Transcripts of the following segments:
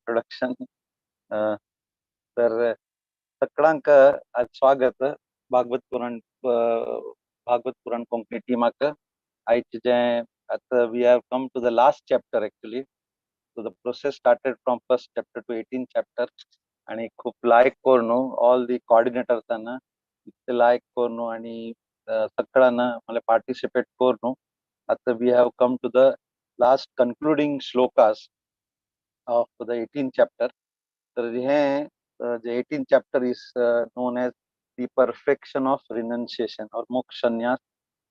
Introduction. तर सगळ्यांक आज स्वागत भागवत पुराण कोंकणी टीमाक. आयचे जे आता we have come to the last chapter actually. So the process started from first chapter to 18 chapter. आणि खूप लायक करून ऑल दी कोऑर्डिनेटर्सांना इतके लायक करून आणि सगळ्यांना मला पार्टिसिपेट करून आता we have come to the last concluding श्लोकास of the 18th chapter. तर हे the 18th chapter is known as the perfection of renunciation or moksha sannyas.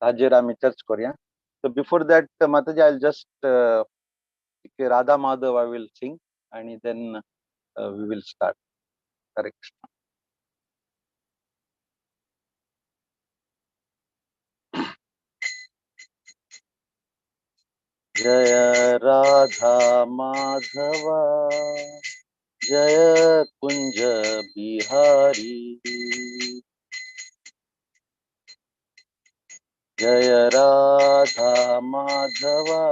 हाजेर आम्ही चर्च करूया. So before that, Mataji, I'll just Radha Madhav I will sing and then we will start. Correct. Jaya Radha Madhava Jaya Kunja Bihari Jaya Radha Madhava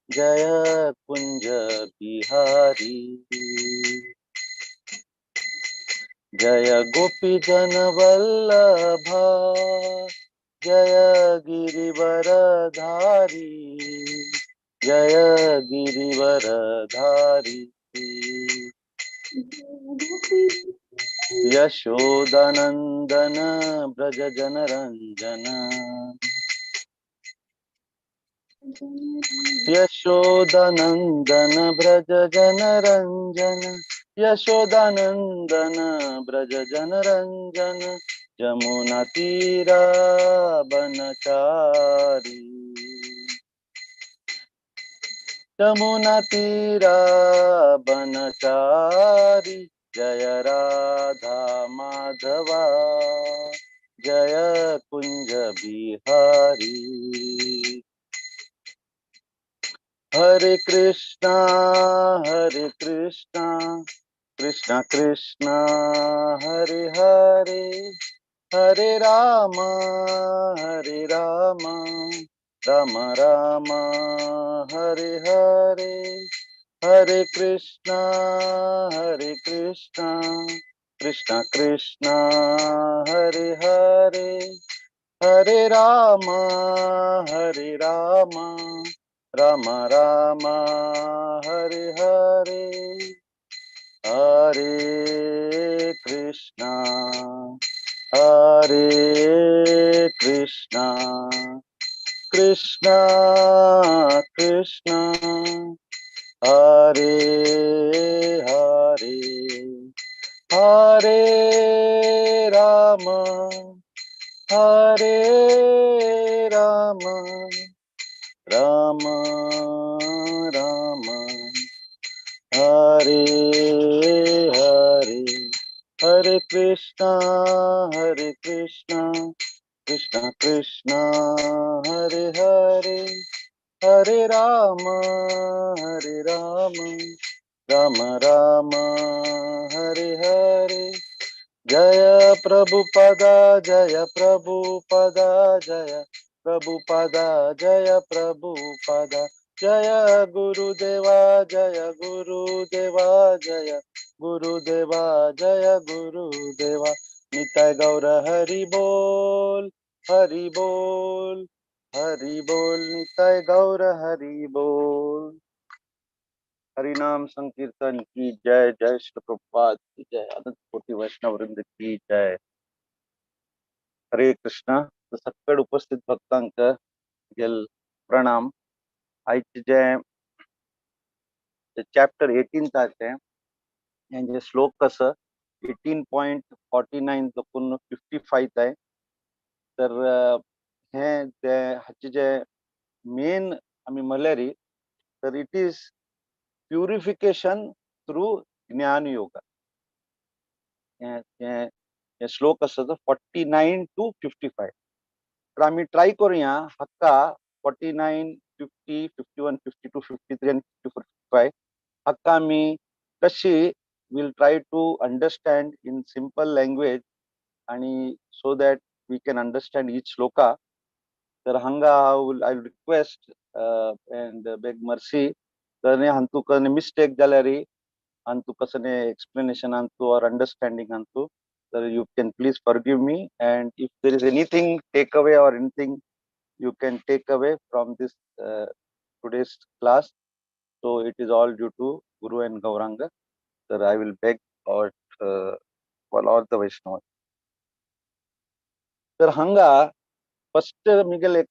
Jaya Kunja Bihari Jaya Gopi Jana Vallabha Jaya Girivaradhari Jaya Girivaradhari Yashodanandana Braja Janaranjana Yashodanandana Braja Janaranjana Yashodanandana Braja Janaranjana Jamuna Tira Banachari Jamuna Tira Banachari Jaya Radha Madhava Jaya Kunja Bihari Hare Krishna Krishna Krishna Hare Hare Hare Rama Rama Rama Hare Hare Hare Krishna Krishna Krishna Hare Hare Hare Rama Rama Rama Hare Hare Hare Krishna Krishna Krishna Krishna Hare Hare Hare Rama Rama Rama Hare Hare Hare Krishna Krishna Krishna Hare Hare Hare Rama Rama Rama Hare Hare Jaya Prabhupada Jaya Prabhupada Jaya Prabhupada Jaya Prabhupada Jaya Gurudeva Jaya Gurudeva Jaya Gurudeva Jaya Gurudeva Nitai Gaura Hari Bol Hari Bol Hari Bol Nitai Gaura Hari Bol हरिनाम संकीर्तन की जय जय श्री प्रभुपाद की जय अनंत कोटि वैष्णव वृंद की जय. हरे कृष्णा. सकळ उपस्थित भक्तांक गेल प्रणाम. आयचे जे चॅप्टर 18 ताचे यांचे श्लोक कसं 18.49 लोकून 55 आहे. तर हे हाचे जे मेन आम्ही मलेरी तर it is purification through jnana yoga. हे श्लोक असं 49 to 55. तर आम्ही ट्राय करूया हक्का 49, 50, 51, 52, 53 आणि 54, 55 हक्का आम्ही कशी will try to understand in simple language आणि so that we can understand each shloka. तर हंगा I request and beg mercy तर हांतू कने मिस्टेक जाल्यार हांतू कसने एक्सप्लेनेशन हांतू और अंडरस्टँडिंग हांतू तर you can please forgive me, and if there is anything take away or anything you can take away from this today's class, so it is all due to Guru and Gauranga. So I will beg or for all the Vaishnavas. So hanga first Miguel,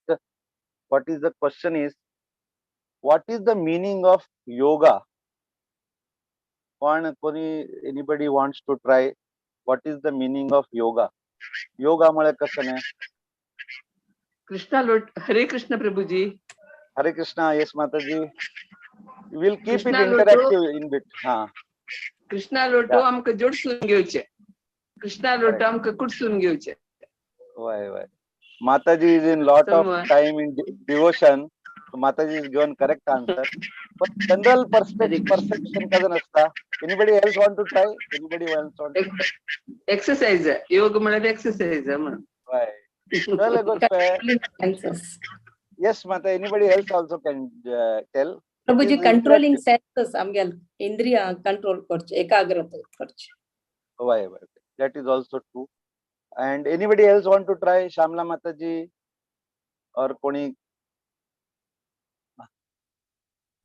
what is the question is, what is the meaning of yoga? Anybody wants to try? What is the meaning of yoga? Yoga मुळे कसं नाही? कृष्णा लोट. हरे कृष्ण प्रभुजी. Hare Krishna. Yes, Mataji. We will keep Krishna it interactive in bit. हाँ. कृष्णा लोटो आमक जोडसून घेवचे. कृष्णा लोटो आमक कुडसून घेवचे. Why? Mataji is in lot of time in devotion. So Mataji is given correct answer. But general perception doesn't असता. Anybody else want to try? Anybody else want to try? Exercise. Yoga म्हणजे exercise म्हणून. Why? Well, good. Yes, Mata. Anybody else also can tell. Prabhuji controlling senses आमगेल इंद्रिय control करचे, एकाग्रता करचे. Why? That is also true. And anybody else want to try? Shamla Mataji or Koni?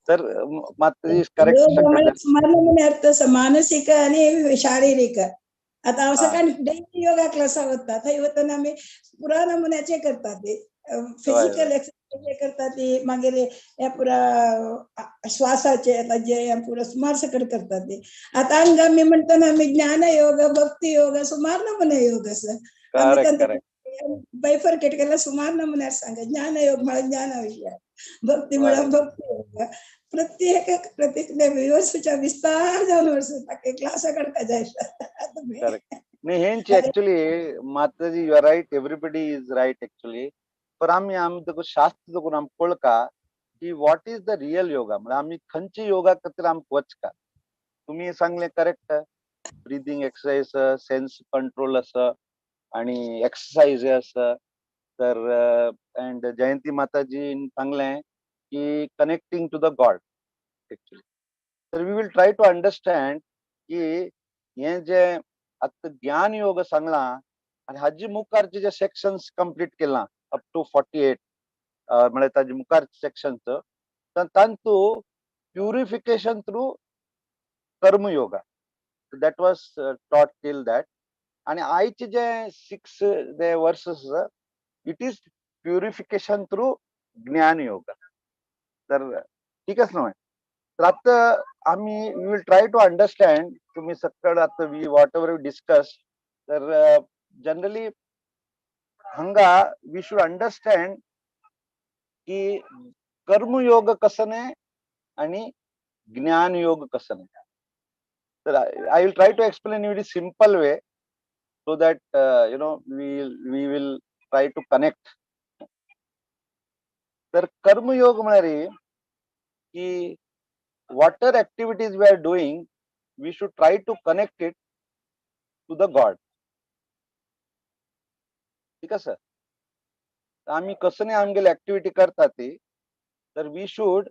Sir, Mataji is correct. अर्थ मानसिक आणि शारीरिक. आता असं काय डेली योगा क्लास होतात. होताना आम्ही पुरा नमुन्याचे करतात ते फिजिकल एक्सरसाइज करतात ते मागेले या पुरा श्वासाचे आता जे पुरा सुमार सकट करतात ते. आता अंग मी म्हणतो ना मी ज्ञान योग भक्ती योग सुमार नमुने योग असं बायफरकेट केला सुमार नमुन्यात सांगा. ज्ञान योग मला ज्ञान विषय, भक्ती मला भक्ती योग. प्रत्येक व्यवस्थेच्या विस्तार जाऊन वर्ष क्लास करता जायचं. Actually, Mataji, you are right. Everybody is right actually. पर आम्ही देखो शास्त्र देखो आम पळका की what is the real yoga. म्हणजे आम्ही खंची योगा करतले आम वचका. तुम्ही सांगले correct. Breathing exercise, sense control असं आणि एक्सरसाइज असं. तर अँड जयंती माताजी सांगले की connecting to the God actually. तर we will try to understand की हे जे आता ज्ञान योग सांगला आणि हाजी मुखारचे जे सेक्शन्स कंप्लीट केला अप टू 48 म्हणजे ताजी मुखार सेक्शनच तर तांतू purification through karma yoga that was taught till that. आणि आयचे जे 6 verses it is purification through jnana yoga. तर ठीकच ना. तर आता आम्ही we will try to understand. तुम्ही सकाळ आता we whatever we discuss. तर जनरली हंगा वी शुड अंडरस्टँड की कर्मयोग कसं नाही आणि ज्ञान योग कसं नाही. तर I will try to explain in simple way so that we will try to connect. तर कर्मयोग म्हणजे की whatever activities we are doing, we should try to connect it to the God. ठीक आहे सर. आम्ही कसं नाही आमगेले ऍक्टिव्हिटी करतात ते तर we should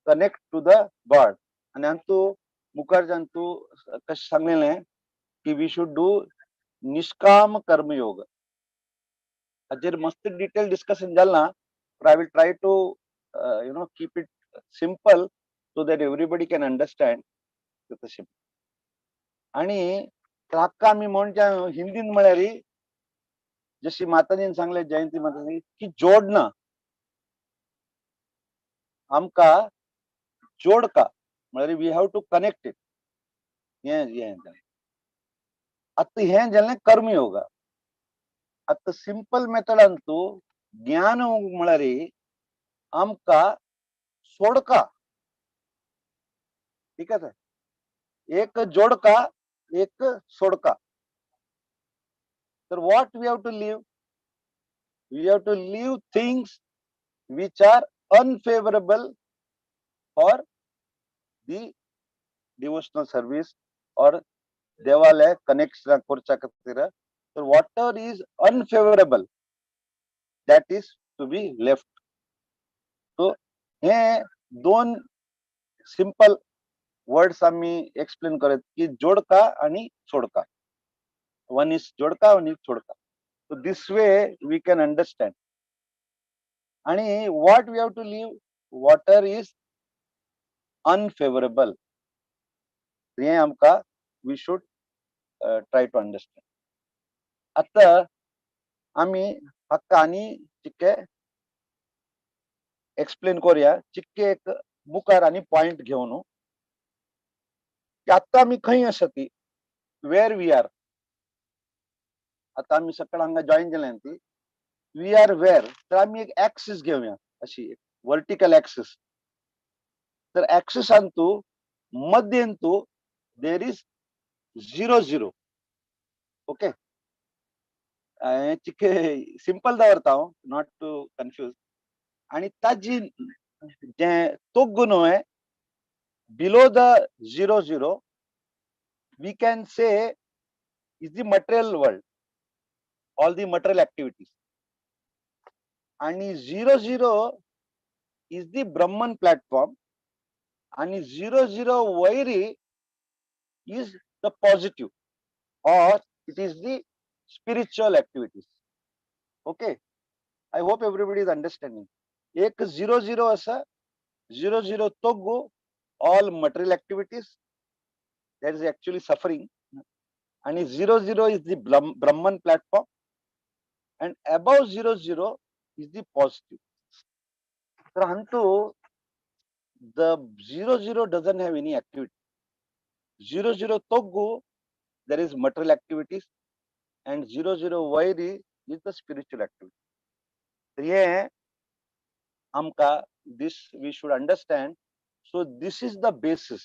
connect to the God. आणि आमचो मुखारजांतू कशें सांगलेले की वी शुड डू निष्काम कर्मयोग. हाजेर मस्त डिटेल डिस्कशन जालें ना. I will try to keep it simple so that everybody can understand. आणि ताका आम्ही म्हणच्या हिंदीन म्हळ्यार जशी माताजीन सांगले जयंती माताजी की जोडणं आमका जोडका म्हळ्यार we have to connect it. आता हे जालें कर्मयोग. आता सिंपल मेथडांतू ज्ञान म्हळ्यार आमका सोडका. ठीक आहे. एक जोडका एक सोडका. तर what we have to live? We have to live things which are unfavorable for the devotional service or देवाला connection करच्या खातीर. So whatever is unfavorable, that is to be left. So हे दोन सिंपल वर्ड्स आम्ही explain करत की जोडका आणि सोडका. One is जोडका, one is सोडका. So this way we can understand. आणि what we have to leave, water is unfavorable. हे आमका we should try to understand. आता आम्ही हक्क आणि चिक्के एक्सप्लेन करूया. चिक्के एक बुकार आणि पॉइंट घेऊन की आता आम्ही खंय आसती, वेर वी आर. आता आम्ही सकाळ हांगा जॉईन केल्यान ती वी आर वेर. तर आम्ही एक ऍक्सिस घेऊया, अशी एक वर्टिकल ऍक्सिस. तर ऍक्सिस आणतो मध्यंतू देर इज 0 0. ओके, चिक्के सिंपल दवरता हांव, नॉट टू कन्फ्यूज. आणि ताजी जे तोग्गुनो आहे below the 0 0, we can say is the material world, all the material activities. आणि 0 0 is the Brahman platform. आणि 0 0 vary is the positive, or it is the spiritual activities. Okay, I hope everybody is understanding. एक 0 0 असा 0 0 तोग्गु all material activities, that is actually suffering. And 0 0 is the Brahman platform, and above 0 0 is the positive. So Hantu, the 0 0 doesn't have any activity. 0 0 toggu, there is material activities, and 0 0 vairi is the spiritual activity. So yeah, amka this we should understand. So this is the basis.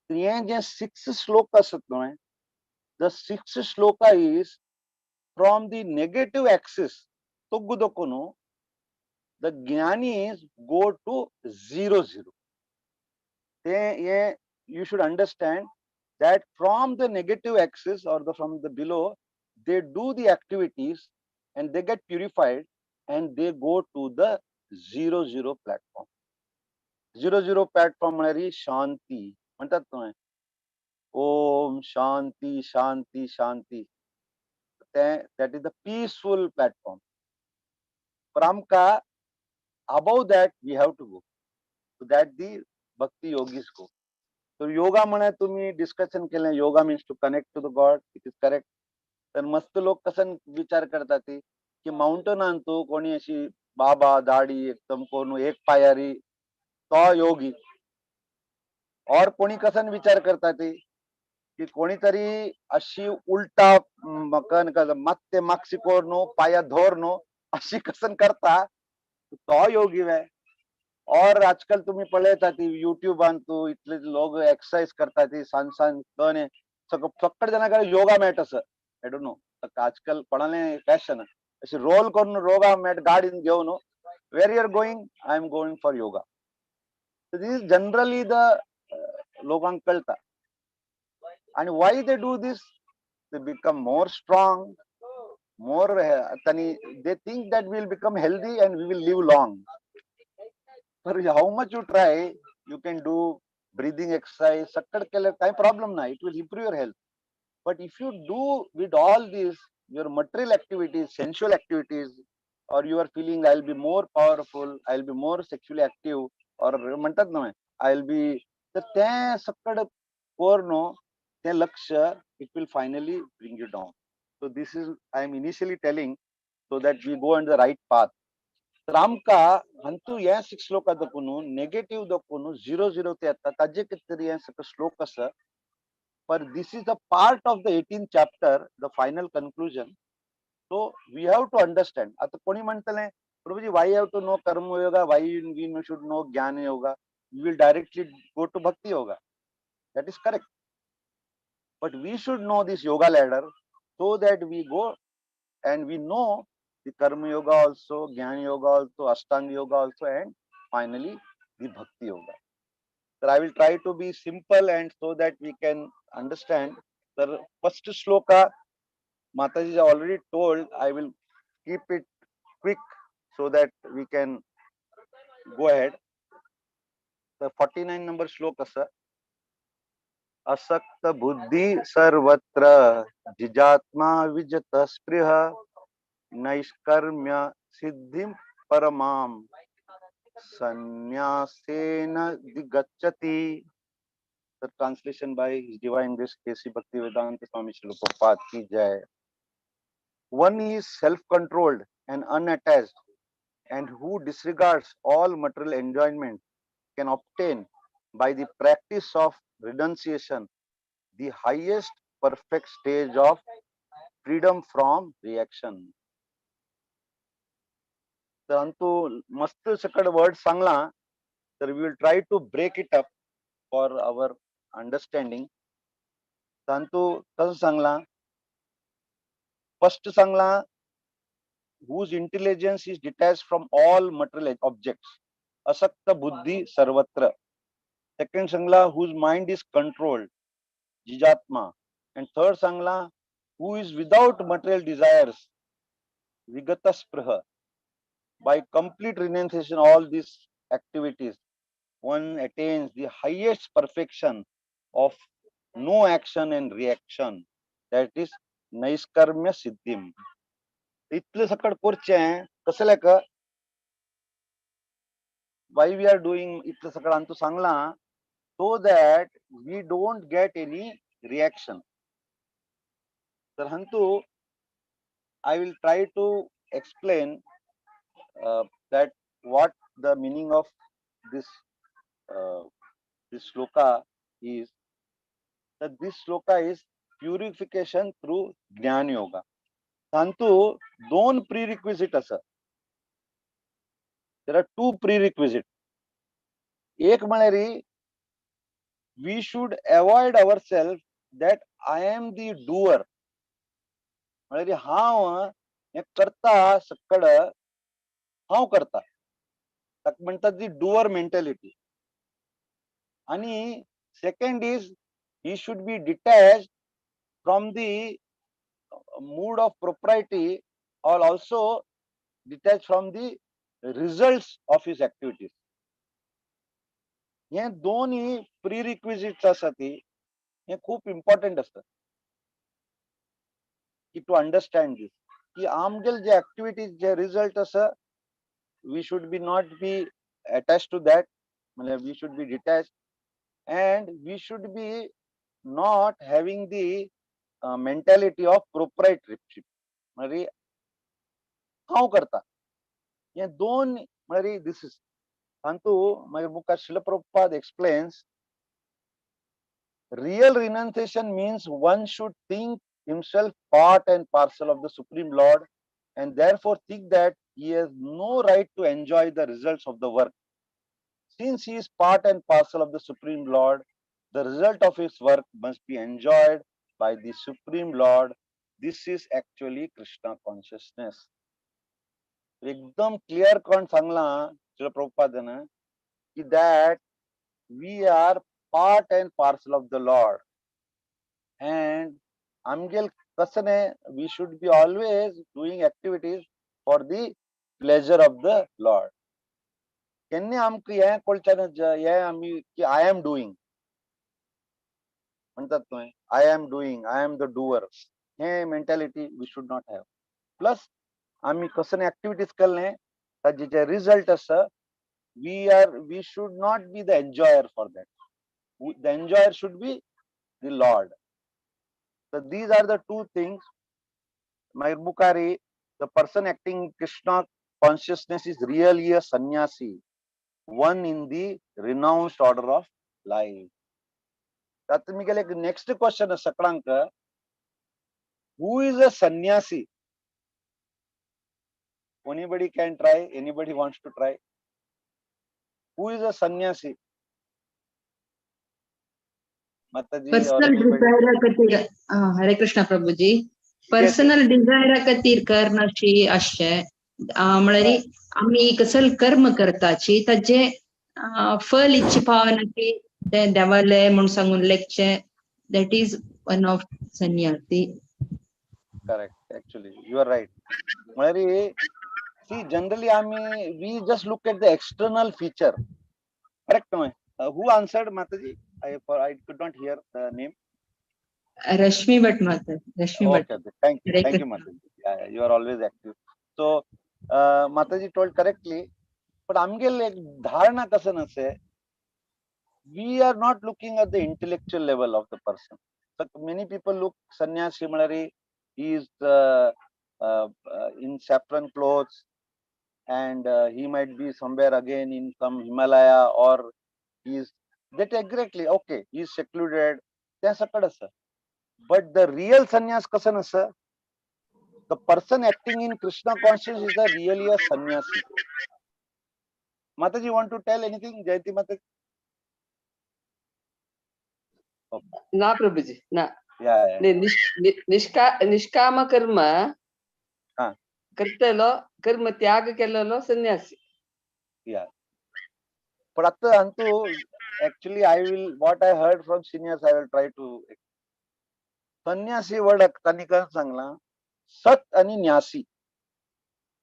So yeah, je 6 shloka satno hai. The 6th shloka is from the negative axis toggu dokono, the jnanis go to 0 0. Yeah, you should understand that from the negative axis or from the below, they do the activities and they get purified and they go to the 0 0 platform. 0 0 platform म्हणजे शांती म्हणतात ना, ओम शांती शांती शांती. That is the peaceful platform. Pramka, above that we have to go. So that the bhakti yogis go. So yoga म्हणे तुम्ही discussion केलं, yoga means to connect to the God. It is correct. तर मस्त लोक कसं विचार करतात की माउंटन आणतो कोणी अशी बाबा दाढी एकदम कोण एक पायारी तो योगी. और कोणी कसं विचार करतात की कोणीतरी अशी उलटा मत्ते मागसी कोरनो पाया धोरनो अशी कसं करता तो योगी आहे. और आजकल तुम्ही पळयतात युट्यूब आणतो इथले लोक एक्सरसाइज करतात सांज सांज कणे सगळं फक्त जणांकडे योगा मॅट असं. आय डोंट नो आजकाल कोणाने फॅशन अशी रोल करून योगा मॅट गाडीन घेऊन where you are going, I am going for yoga. This is generally the लोकांक कळता. आणि why they do this, they become more strong, more they think that we will become healthy and we will live long. For how much you try, you can do breathing exercise, sakkad kele kai problem na, it will improve your health. But if you do with all these your material activities, sensual activities, or you are feeling I'll be more powerful, I'll be more sexually active, or म्हणतात ना I'll be, तर ते सगळं पूर्ण ते लक्ष्य it will finally bring you down. So this is I am initially telling so that we go on the right path. तर आमका हंतु या 6 श्लोका दकुनु नेगेटिव्ह दकुनु 0 0 ते आता ताजे कितरी या सगळं श्लोक असं. But this is a part of the 18th chapter, the final conclusion. So we have to understand. आता कोणी म्हणतले प्रभुजी why you have to know karma yoga, why we should know jnana yoga, we will directly go to bhakti yoga. That is correct. But we should know this yoga ladder so that we go and we know the karma yoga also, jnana yoga also, ashtanga yoga also, and finally the bhakti yoga. So I will try to be simple and so that we can understand. The first shloka Mataji already told. I will keep it quick so that we can go ahead. तर 49 number श्लोक असं, असक्त बुद्धी सर्वत्र जिजात्मा विजत स्पृह नैष्कर्म्य सिद्धिं परमाम संन्यासेन दिगच्छति. The translation by His Divine Grace K.C. Bhaktivedanta Swami Srila Prabhupada ki jai. One is self-controlled and unattached, and who disregards all material enjoyment can obtain by the practice of renunciation the highest perfect stage of freedom from reaction. परंतु मस्त सकड word Sangla तर we will try to break it up for our understanding. परंतु कसं Sangla, first Sangla whose intelligence is detached from all material objects, asakta buddhi sarvatra. Second sangla, whose mind is controlled, jijatma. And third sangla, who is without material desires, vigata spraha. By complete renunciation all these activities, one attains the highest perfection of no action and reaction, that is naiskarmya siddhim. इतले सकड कोरचे कसले का why we are doing इतलं सगळं अंतु Sangla, so that we don't get any reaction. तर हंतु I will try to explain that what the meaning of this this shloka is. That this shloka is purification through Jnana Yoga. हंतु दोन prerequisite असं. There are two prerequisites. एक म्हळ्यारी we should avoid ourselves that I am the doer. म्हळ्यारी हांव हे करता सकड हांव करता, ताका म्हणटात ती डुअर मेंटॅलिटी. आणि second is he should be detached from the mood of propriety or also detached from the results of his activities. हे दोन्ही प्रीरिक्विजिट्स असतात ती हे खूप इम्पॉर्टंट असतात की टू अंडरस्टँड दिस की आमगेल जे ऍक्टिव्हिटीज जे रिझल्ट असं we should be not be attached to that, we should be detached, and we should be not having the mentality of proprietorship. म्हणजे हांव करता हे दोन म्हणजे this is परंतु माझ्या बुकात Srila Prabhupada explains real renunciation means one should think himself part and parcel of the Supreme Lord and therefore think that he has no right to enjoy the results of the work. Since he is part and parcel of the Supreme Lord, the result of his work must be enjoyed by the Supreme Lord. This is actually Krishna consciousness. एकदम clear करून सांगला श्रील प्रभुपादान की that we are part and parcel of the Lord, and amgel kasane we should be always doing activities for the pleasure of the Lord. केन्ने आमकां हे कळचें हे आमी की I am doing म्हणतात न्हय, I am doing, I am the doer. हे mentality we should not have. Plus आमी कसने activities केल्ले ताजे जे result आसा we should not be the enjoyer for that. The enjoyer should be the Lord. So these are the two things. Mayrbukari, the person acting Krishna consciousness is really a sannyasi, one in the renounced order of life. That's the next question is Sakranka. Who is a sannyasi? Anybody can try, anybody wants to try. Who is a sannyasi? Mataji or personal anybody? डिझायरा खातीर हरे कृष्ण प्रभुजी personal डिझायरा खातीर करनाची अशे म्हळ्यार आमी कसले कर्म करताची ताजे फल इच्छी पावनाची ते देवाले म्हूण सांगून लेखचे दॅट इज वन ऑफ सन्यासी. Correct, actually you are right. See, generally we just look at the external feature, correct? Who answered, Mataji? I could not hear the name. Rashmi Bhatt Mata. Rashmi Bhatt. Okay. Thank you. Hare Thank you, Krishna. Mataji. Yeah, you are always active. So, Mataji told correctly. But आमगेल एक धारणा कसं नसे, we are not looking at the intellectual level of the person. So many people look sannyasi malari, he is in saffron clothes, and he might be somewhere again in some Himalaya, or he is that exactly okay, he is secluded. But the real sannyas कसं नसं, the person acting in Krishna consciousness is a really a sannyasi. Mataji, want to tell anything, Jayanti Mataji? ना प्रभुजी ना Yeah. निष्काम कर्म हा. करतलो कर्म त्याग केलेलो संन्यासी. Yeah. But आता अंतु actually what I heard from seniors, I will try to. Sannyasi word तनिका सांगला, सत आणि न्यासी.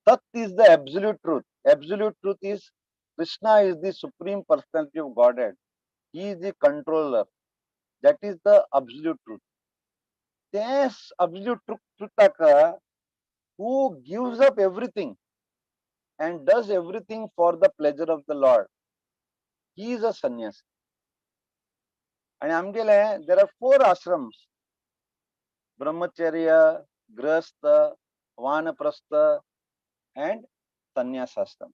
Sat is the absolute truth. Absolute truth is Krishna is the supreme personality of Godhead. He is the controller. That is the absolute truth. This absolute truth who gives up everything and does everything for the pleasure of the Lord, he is a sannyasi. And आमगेले there are 4 ashrams: Brahmacharya, Grahastha, Vanaprastha, and Sannyas ashram.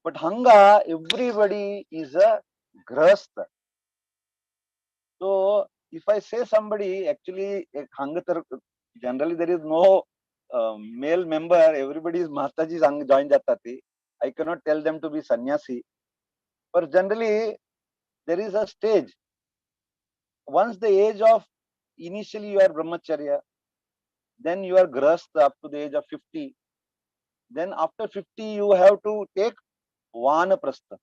But hanga everybody is a Grahastha. So if I say somebody actually generally there is no male member, everybody is Mataji's join jatati. I cannot tell them to be sannyasi. But generally there is a stage. Once the age of initially you are brahmacharya, then you are grahastha up to the age of 50. Then after 50 you have to take vanaprastha.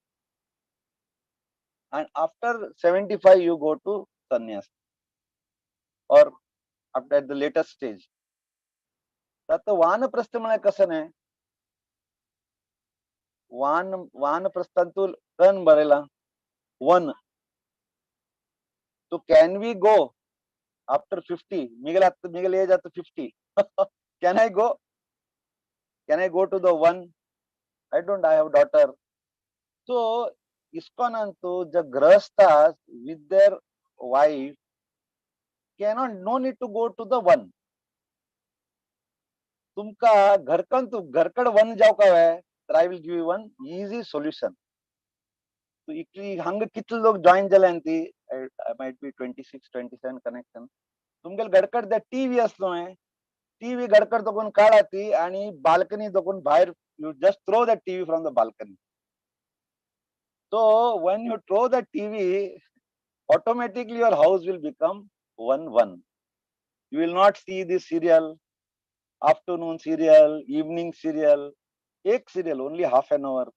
And after 75 you go to sannyas, or after at the later stage. आता वानप्रस्थ म्हळ्यार कसं नाही, वानप्रस्थांतून run बरयला one. So can we go after 50? Miguel age at 50. Can I go? Can I go to the one? I don't. I have daughter. So ISKCON the grahasthas with their wife no need to go to the one. तुमका घरकड one जाव का, I will give you one easy solution. So hang kittle log join jalanti, I might be 26, 27 connection. तुमगेल घरकड the TV असलो है, TV घरकड तोकून काढाती आणि balcony तोकून बाहेर, you just throw the TV from the balcony. So when you throw the TV, automatically your house will become one. You will not see the serial, afternoon serial, evening serial, एक serial, only half an hour.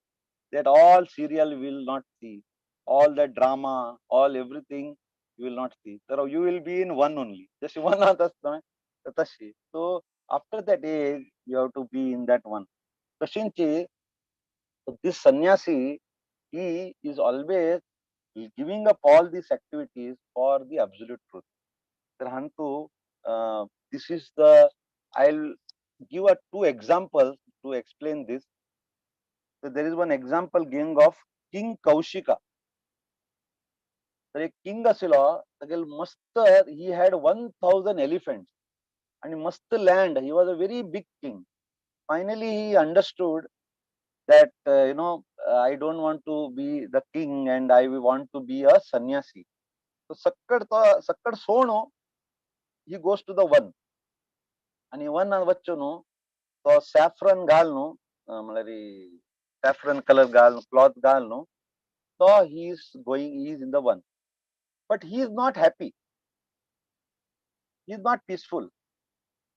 That all serial will not see. All the drama, all everything you will not see. So you will be in one only. Just one. So after that age, you have to be in that one. Kashinchi, this sannyasi, he is always giving up all these activities for the absolute truth. This is I'll give 2 examples to explain this. So there is one example given of King Kaushika. तर एक king आशिल्लो, तागेल मस्त, he had 1000 elephants and mast land. He was a very big king. Finally he understood that I don't want to be the king and I want to be a sannyasi. So sakkad sono, he goes to the one. And one vachunu to saffron galno, saffron color cloth galno. So he is in the one. But he is not happy. He is not peaceful.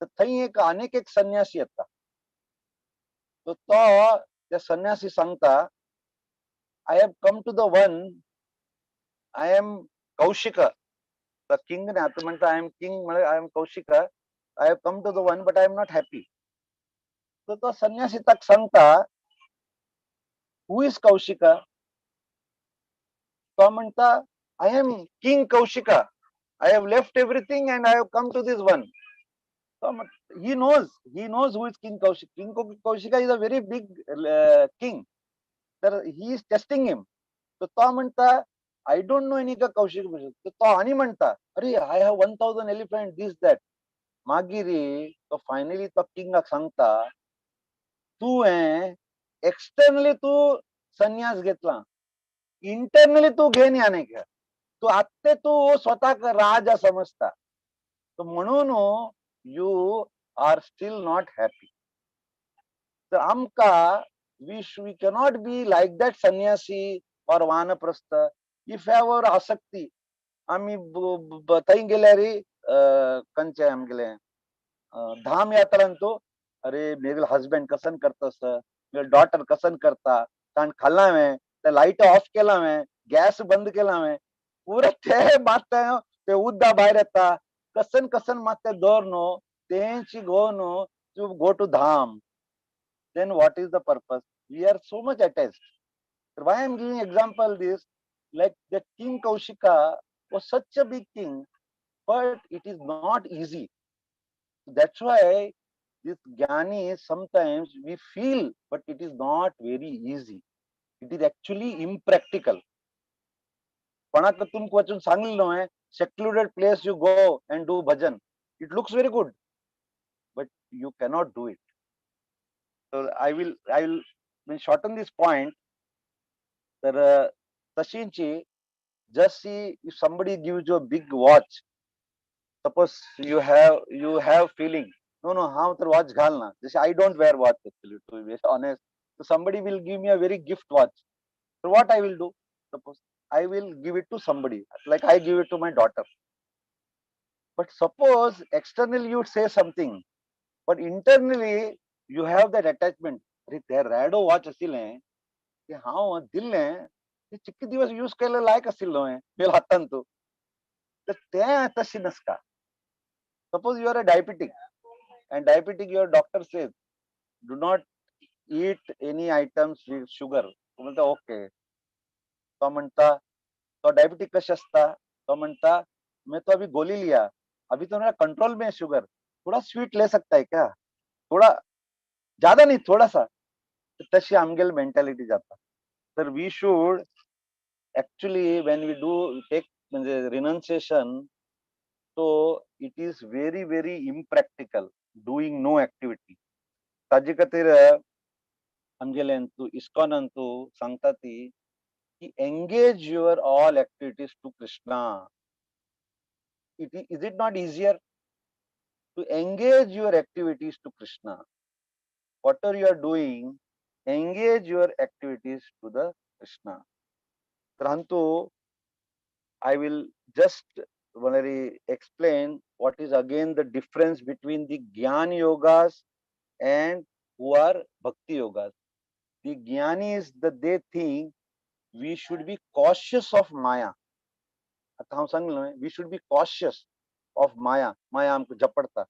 तर थंय अनेक एक संन्यासी येता. So the sannyasi सांगता, I have come to the one. I am Kaushika. The king ne आता म्हणता, I am king, I am Kaushika. I have come to the one, but I am not happy. So तो संन्यासी तक सांगता, who is Kaushika? तो म्हणता, I am King Kaushika. I have left everything and I have come to this one. So he knows who is King Kaushika. King Kaushika is a very big king. तर he is testing him. तर तो म्हणता, I don't know any का कौशिक. तर तो आणि म्हणता, अरे I have 1000 elephant, this that. मागिरी तो फायनली तो किंगाक सांगता, तू एक्सटर्नली तू संन्यास घेतला, इंटरनली तू घेन याने घ्या. तू आत्ते तू स्वतः राजा समजता. तर म्हणून you are still not happy. तर आमका we cannot be like that sannyasi or vanaprastha. If our आसक्ती, आम्ही थंय गेल्या रे कंचे आम गेले धाम यात्रांतो, अरे मेरे हस्बैंड कसन करतस, मेरे डॉटर कसन करता, कारण खाल्ला में ते लाईट ऑफ केला में, गॅस बंद केला में, पुरे ते माते ते उद्दा बाहेर येता, कसन कसन माते दोरनो तेंची गोनो to go to dham. Then what is the purpose? We are so much attached. Why I am giving example this, like the King Kaushika was such a big king, but it is not easy. That's why this Jnani sometimes we feel, but it is not very easy. It is actually impractical. Panaka tumko wachun सांगितलं आहे, secluded place you go and do bhajan. It looks very good, but you cannot do it. So I will shorten this point. तर तशींची, just see, if somebody gives you a big watch, suppose you have feeling, no how तर watch घालना. जसे I don't wear watch actually, to be honest. So somebody will give me a very gift watch. So what I will do? Suppose I will give it to somebody, like I give it to my daughter. But suppose externally you say something, but internally you have that attachment. अरे ते रॅडो watch असेल की हांव दिल्ले ते चिक्की दिवस use केले लायक आशिल्लो मेल हातान तू. तर ते तशी नसता. Suppose you are a diabetic, and diabetic your doctor says do not eat any items with sugar. तो म्हणता ओके. तो म्हणता तो डायबिटिक कशी असता, तो म्हणता मैं तो अभी गोली लिया, अभी तो मेरा कंट्रोल में है शुगर, थोड़ा स्वीट ले सकता है क्या, थोड़ा ज्यादा नहीं थोड़ा सा. तशी आमगेल मेंटॅलिटी जाता. तर we should actually when we do take म्हणजे renunciation, so it is very very impractical doing no activity. ताजे खातीर आमगेल्यांतू इस्कॉनांतू सांगता ती की engage your all activities to Krishna. Is it not easier to engage your activities to Krishna? Whatever you are doing, engage your activities to the Krishna. Prantu, I will just explain what is again the difference between the Jnana yogas and who are Bhakti yogas. The Jnanis, they think we should be cautious of Maya. We should be cautious of Maya. Maya amko japadta.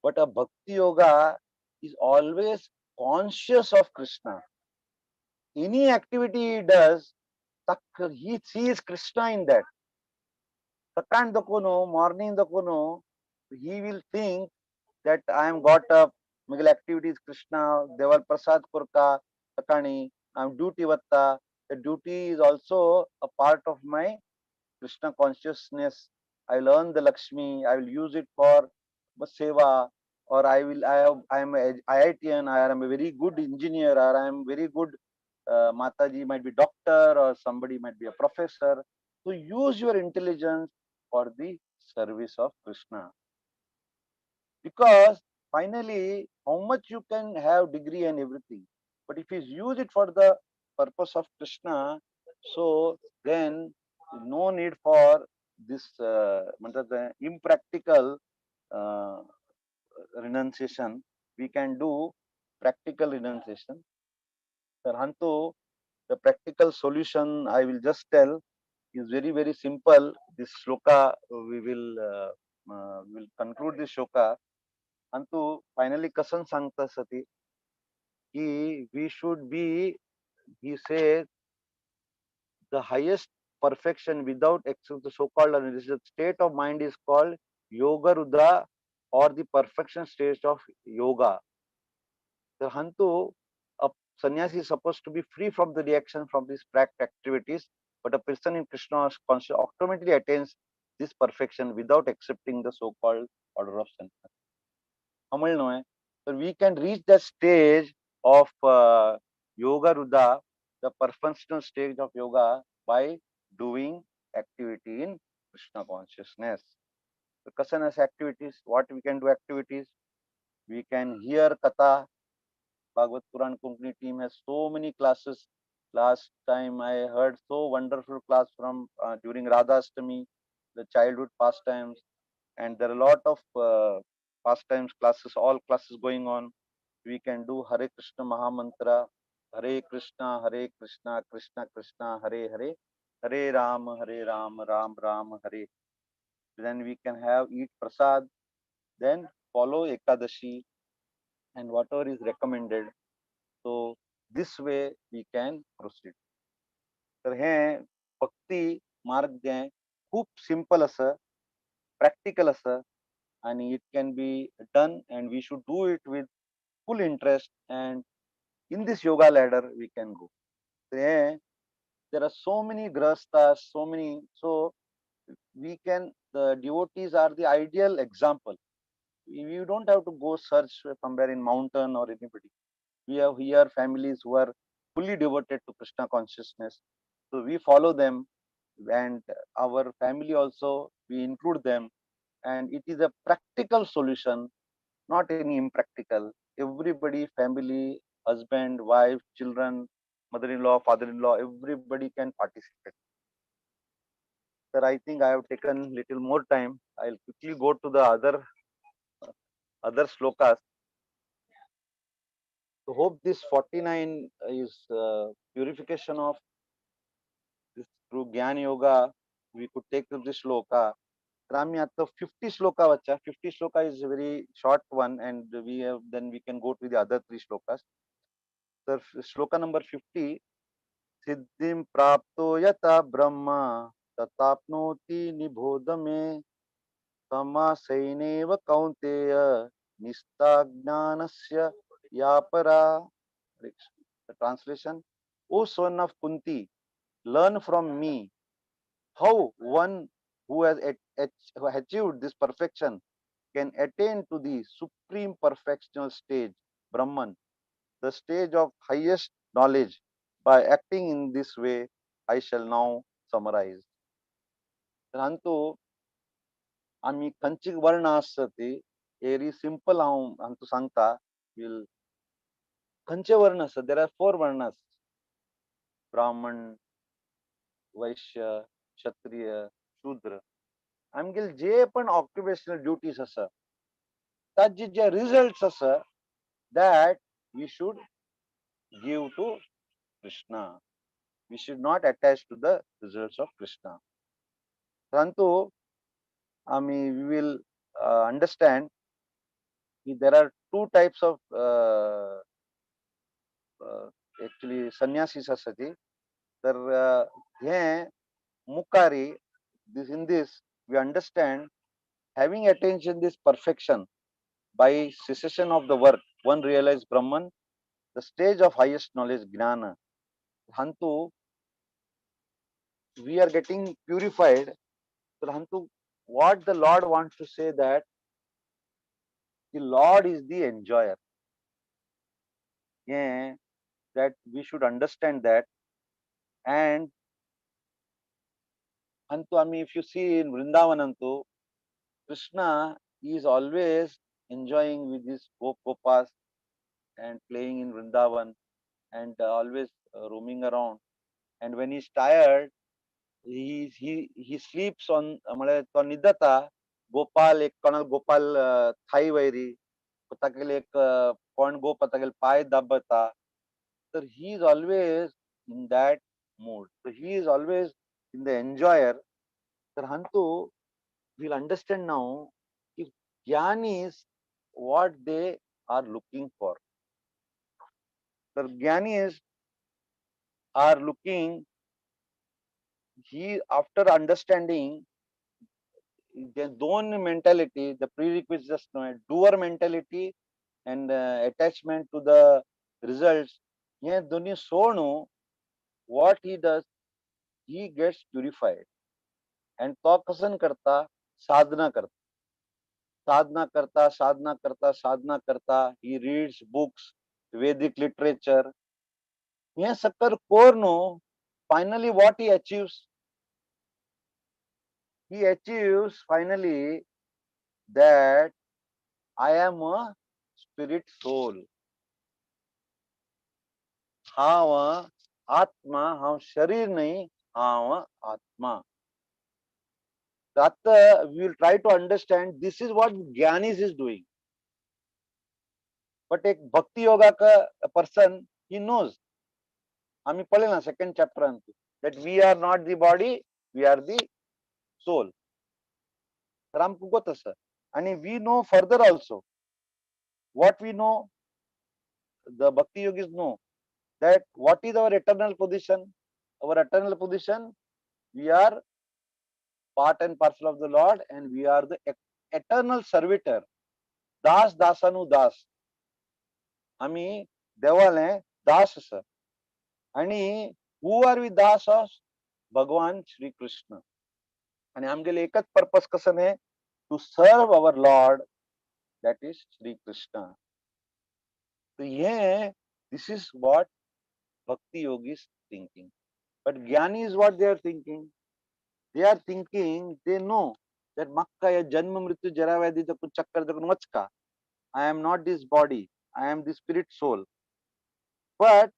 But a Bhakti yoga is always conscious of Krishna. Any activity he does, he sees Krishna in that. Sakan dakono, morning dakono, he will think that I am got up, Miguel activities Krishna, Deval Prasad Kurka, Sakani, I am duty vatta. The duty is also a part of my Krishna consciousness. I will earn the Lakshmi, I will use it for seva, or I am an IITian, I am a very good engineer, or I am very good Mataji might be doctor, or somebody might be a professor. So use your intelligence for the service of Krishna. Because finally, how much you can have degree and everything, but if you use it for the purpose of Krishna, so then no need for this impractical renunciation. We can do practical renunciation. Hantu, the practical solution I will just tell is very very simple. This shloka we will conclude this shloka. Hantu finally kasan sangta sati ki we should be, he says, the highest perfection without excess, the so-called the state of mind is called yoga rudra, or the perfection stage of yoga. The Hantu, a sannyasi is supposed to be free from the reaction from these practice activities, but a person in Krishna's conscious automatically attains this perfection without accepting the so-called order of sannyas. So we can reach that stage of yoga rudra, the perfectional stage of yoga, by doing activity in Krishna consciousness. So Kasanas activities, what we can do activities? We can hear Katha. Bhagavat Purana Konkani team has so many classes. Last time I heard so wonderful class from during Radha Ashtami, the childhood pastimes, and there are a lot of pastimes classes, all classes going on. We can do Hare Krishna Mahamantra, Hare Krishna, Krishna Krishna, Hare Hare, Hare Ram, Ram Ram, Hare. Then we can eat prasad, then follow Ekadashi and whatever is recommended. So this way we can proceed. तर हे भक्ती मार्ग जे आहे खूप simple असं, practical असं, आणि it can be done and we should do it with full interest, and in this yoga ladder we can go. There are so many grastas, so we can, the devotees are the ideal example. You don't have to go search somewhere in mountain or anybody. We have here families who are fully devoted to Krishna consciousness. So we follow them, and our family also, we include them. And it is a practical solution, not any impractical. Everybody, family, husband, wife, children, mother-in-law, father-in-law, everybody can participate. Sir, I think I have taken little more time. I'll quickly go to the other shlokas. So hope this 49 is purification of this through Gyan Yoga. We could take this shloka. Rami, at the 50 shloka vacha. 50 shloka is a very short one, and then we can go to the other 3 shlokas. So shloka number 50. Siddhim prapto yata brahma tatapnoti nibodhame samasainev kaunteya nistagyanasya yapara. The translation: O son of Kunti, learn from me how one who has achieved this perfection can attain to the supreme perfectional stage, Brahman, the stage of highest knowledge. By acting in this way, I shall now summarize. Hantu आम्ही खंयची वर्ण आसता ती एरी simple हांव सांगता. Will खंयचे वर्ण आसता? देर आर 4 वर्णास: ब्राह्मण, वैश्य, क्षत्रिय, शूद्र. आमगेले जे पण ऑक्युपेशनल ड्युटीज आसा ताजे जे रिजल्ट्स आसा that we should give to Krishna. We should not attach to the results of Krishna. Parantu, we will understand there are 2 types of actually sannyasis asati. There mukari, in this we understand having attention this perfection by cessation of the work, one realized Brahman, the stage of highest knowledge, Gnana. Hantu, we are getting purified. So Hantu, what the Lord wants to say that the Lord is the enjoyer. Yeah, that we should understand that. And Hantu, if you see in Vrindavan, Hantu, Krishna is always enjoying with his gopas and playing in Vrindavan, and always roaming around. And when he's tired, he sleeps on तो निदता. गोपाल एक कोणाल Gopal Thai vary पताकेल एक कोण गो पताकेल पाय दाबता. So he is always in that mood. So he is always in the enjoyer. So Hantu will understand now if Jnanis what they are looking for. So Jnanis are looking he, after understanding the दोन mentality, the prerequisites, doer mentality and attachment to the results, हे दोन्ही सोडून what he does, he gets purified. And तो कसं करता, साधना करता, साधना करता, साधना करता, साधना करता, he reads books, Vedic literature, हे सकर कोरनो, finally what he achieves? He achieves finally that I am a spirit soul. हाव आत्मा, हाव शरीर नहीं, हाव आत्मा. That we will try to understand. This is what Gyanis is doing. But एक भक्ति योगा का person, he knows. आम्ही पढ़ले ना second chapter अंत, that we are not the body, we are the soul. तर आमको को तसं. And we know further also. What we know, the bhakti yogis know that what is our eternal position. Our eternal position, we are part and parcel of the Lord, and we are the eternal servitor. Das dasanu das. आम्ही देवाले दास आसा. आणि who are we Das of? भगवान श्री कृष्ण. आणि आमगेले एकच purpose कसं ने, to serve our Lord, that is Shri Krishna. So ये, this is what bhakti yogi is thinking. But Jnani is what they are thinking. They are thinking, they know that makka ya janma mrityu jara vyadhi to kuch chakkar to machka. I am not this body, I am the spirit soul. But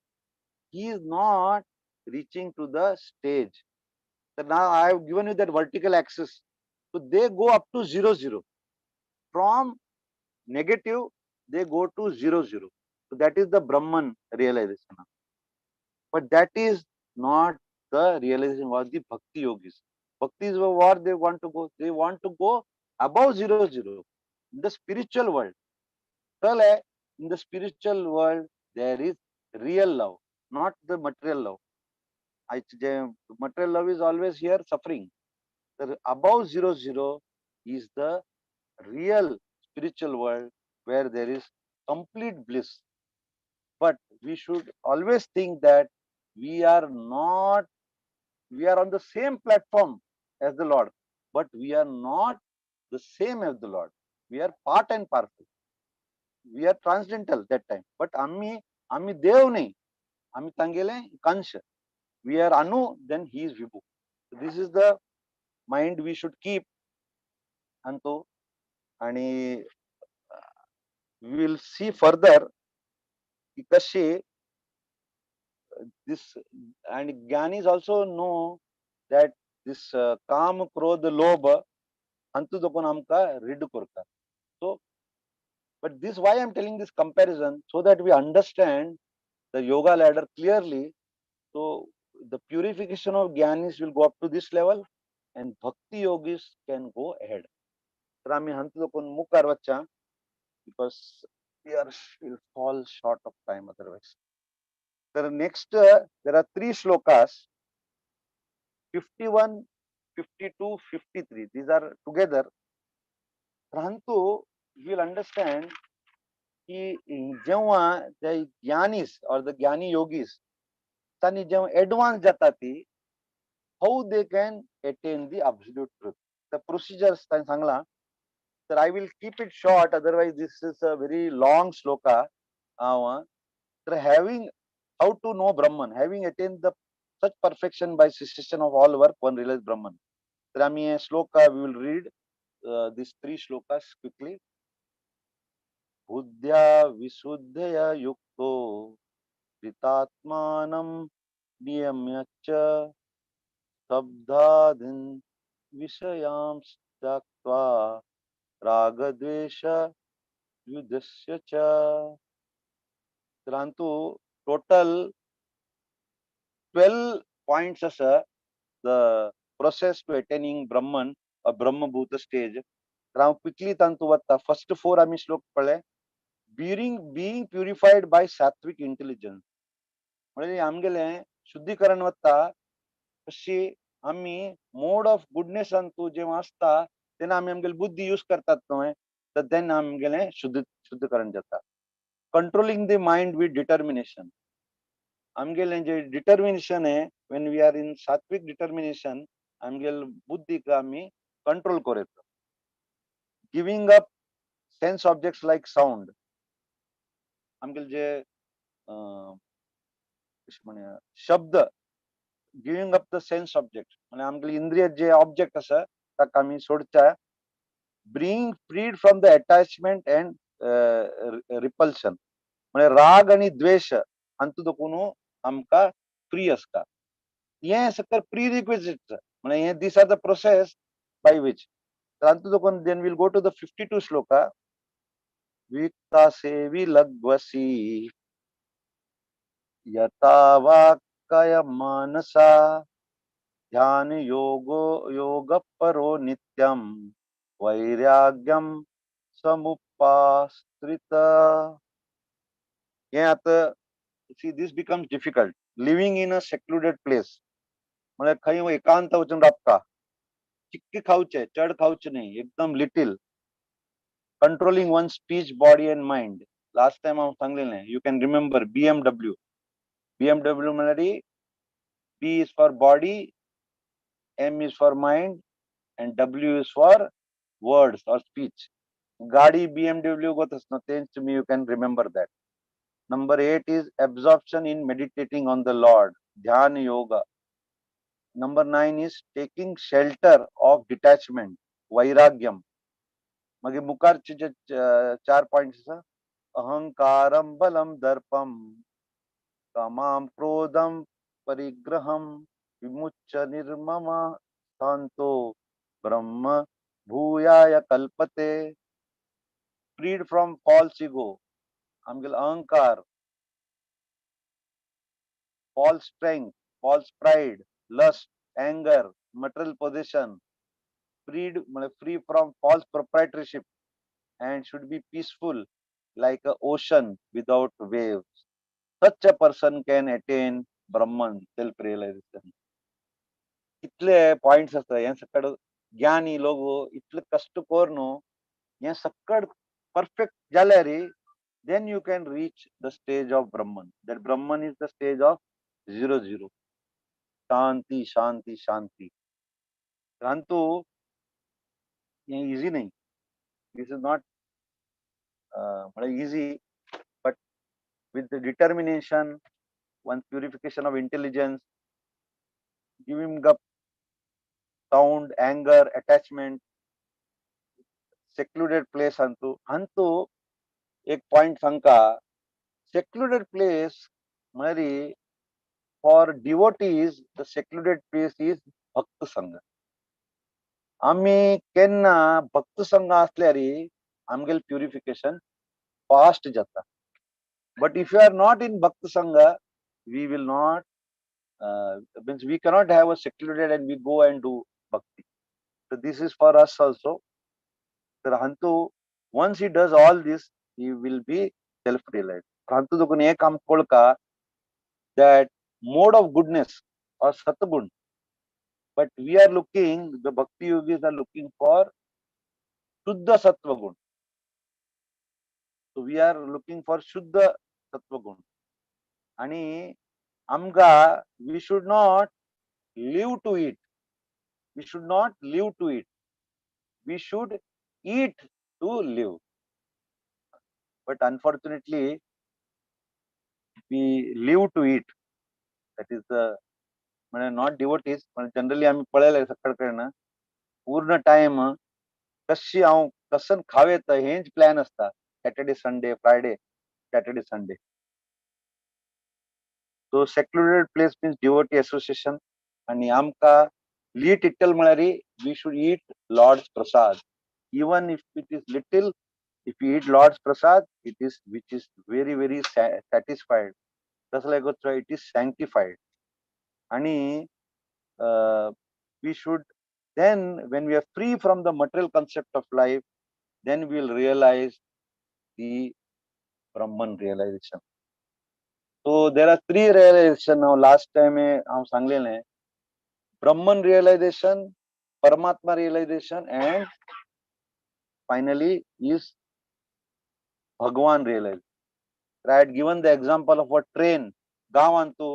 he is not reaching to the stage. So now I have given you that vertical axis. So they go up to 0, 0. From negative, they go to 0, 0. So that is the Brahman realization. But that is not the realization of the bhakti yogis. Bhakti is what they want to go. They want to go above 0, 0. In the spiritual world. In the spiritual world, there is real love, not the material love. Material love is always here suffering. The above 0, 0 is the real spiritual world where there is complete bliss. But we should always think that we are on the same platform as the Lord, but we are not the same as the Lord. We are part and parcel. We are transcendental that time. But आम्ही देव नाही, आम्ही तांगेले कांश. We are Anu, then he is Vibhu. So this is the mind we should keep. Anto, आणि we will see further की कसे this, and Jnanis also know that this काम क्रोध लोभ अंतु दोन आमका rid करता. So, but this, why I am telling this comparison, so that we understand the yoga ladder clearly. So the purification of Jnanis will go up to this level, and bhakti yogis can go ahead. तर आम्ही हंतु दोन मुख करवच्चा, because we will fall short of time otherwise. The next, there are 3 shlokas, 51, 52, 53. These are together. Prantu, you will understand कि जेव्हा the Jnanis or the Jnani yogis, त्यांनी जेव्हा advance जातात ती, how they can attain the absolute truth. The procedures त्यांनी सांगला. तर I will keep it short, otherwise this is a very long shloka. So having, how to know Brahman, having attained the such perfection by cessation of all work, one realizes Brahman. So shloka, we will read these 3 shlokas quickly. Buddhya visuddhaya yukto ritatmanam niyamyacha sabdadin vishayam stakva ragadvesha yudhasya cha. Total 12 points as the process to attaining Brahman or Brahma Bhuta stage. Quickly first 4 आम्ही श्लोक पढले. Being purified by sattvic intelligence. म्हणजे आमगेले शुद्धीकरण वत्ता कशी आम्ही mode of goodness Antu जेव्हा असता तेन्ना आम्ही आमगेली बुद्धी यूज करतात न्हय, तर देन आमगेलें शुद्धीकरण जाता. Controlling the mind with determination. आमगेलें जे डिटर्मिनेशन आहे, when we are in sattvic determination, आमगेल बुद्धीक आमी कंट्रोल करता. Giving up sense objects like sound. आमगेल जे शब्द giving up the sense object म्हणजे आमगेले इंद्रिय जे ऑब्जेक्ट आसा ताका आमी सोडच्या. being freed from the attachment and repulsion. म्हणजे राग आणि द्वेष हांतू दोकून आमकां फ्री असता. हे सकल प्री रिक्विजिट्स म्हणजे हे these are the process by which. हांतू दोकून then will go to the 52 shloka. वित्ता सेवी लग्वसी यथा वाक्काय मानसा ध्यान योग परो नित्यम वैराग्यम समुपाश्रित. हे आता see this becomes difficult. Living in a secluded place म्हणजे खंय एकांत वचून राबता. चिक्की खावचे, चड खावचे न्ही, एकदम little. Controlling one speech, body and mind. Last time हांव सांगलेलें, you can remember BMW. BMW म्हणजे B is for body, M is for mind, and W is for words or speech. गाडी BMW gotas no, me you can remember that. Number 8 is absorption in meditating on the Lord, Dhyana Yoga. Number 9 is taking shelter of detachment, Vairagyam. मगे मुखारचे जे 4 points आसा, अहंकारम बलम दर्पम कामाम क्रोधम परिग्रहम विमुच्य निर्मम शांतो ब्रह्म भूयाय कल्पते. Freed from false ego, आमगेल अहंकार, false strength, false pride, lust, anger, material possession. Free from false proprietorship and should be peaceful like an ocean without waves. Such a person can attain Brahman, self-realization. इतले points असतात. हे सकड ज्ञानी लोक इतले कष्ट करून हे सकड perfect जाल्यार then you can reach the stage of Brahman. That Brahman is the stage of 0-0. Shanti, Shanti, Shanti. परंतु ये easy नहीं. This is not easy, but with the determination, one purification of intelligence, giving up sound, anger, attachment, secluded place hantu एक point सांगता. Secluded place म्हळ्यार for devotees the secluded place is भक्त संघ. आम्ही केन्ना भक्त संघ असल्यार आमगेल प्युरिफिकेशन फास्ट जाता. But if you are not in Bhakti Sangha, we will not, means we cannot have a secluded and we go and do Bhakti. So this is for us also. So Hantu, once he does all this, he will be self-realized. Hantu dokun ek kam kolka, that mode of goodness or Satagun. But we are looking, the Bhakti yogis are looking for Shuddha Sattva Gun. So we are looking for Shuddha Sattva Gun. आणि आमका we should not live to it. We should not live to it. We should eat to live. But unfortunately, we live to eat. That is the not devotees. Generally, आम्ही पळयले सकाळकडनं पूर्ण time कशी हांव कसन खावेत हेच plan असता. Saturday Sunday Friday Saturday Sunday. So secluded place means devotee association. आणि आमका लीट इट्टल म्हळ्यार we should eat Lord's prasad. Even if it is little, if you eat Lord's prasad, it is which is very, very satisfied. Just like it is sanctified. आणि we should then, when we are free from the material concept of life, then we will realize the Brahman realization. So there are 3 realization. Now last time I सांगलेले Brahman realization, Paramatma realization, and finally is Bhagwan realization. I had given the example of a train. गावांतू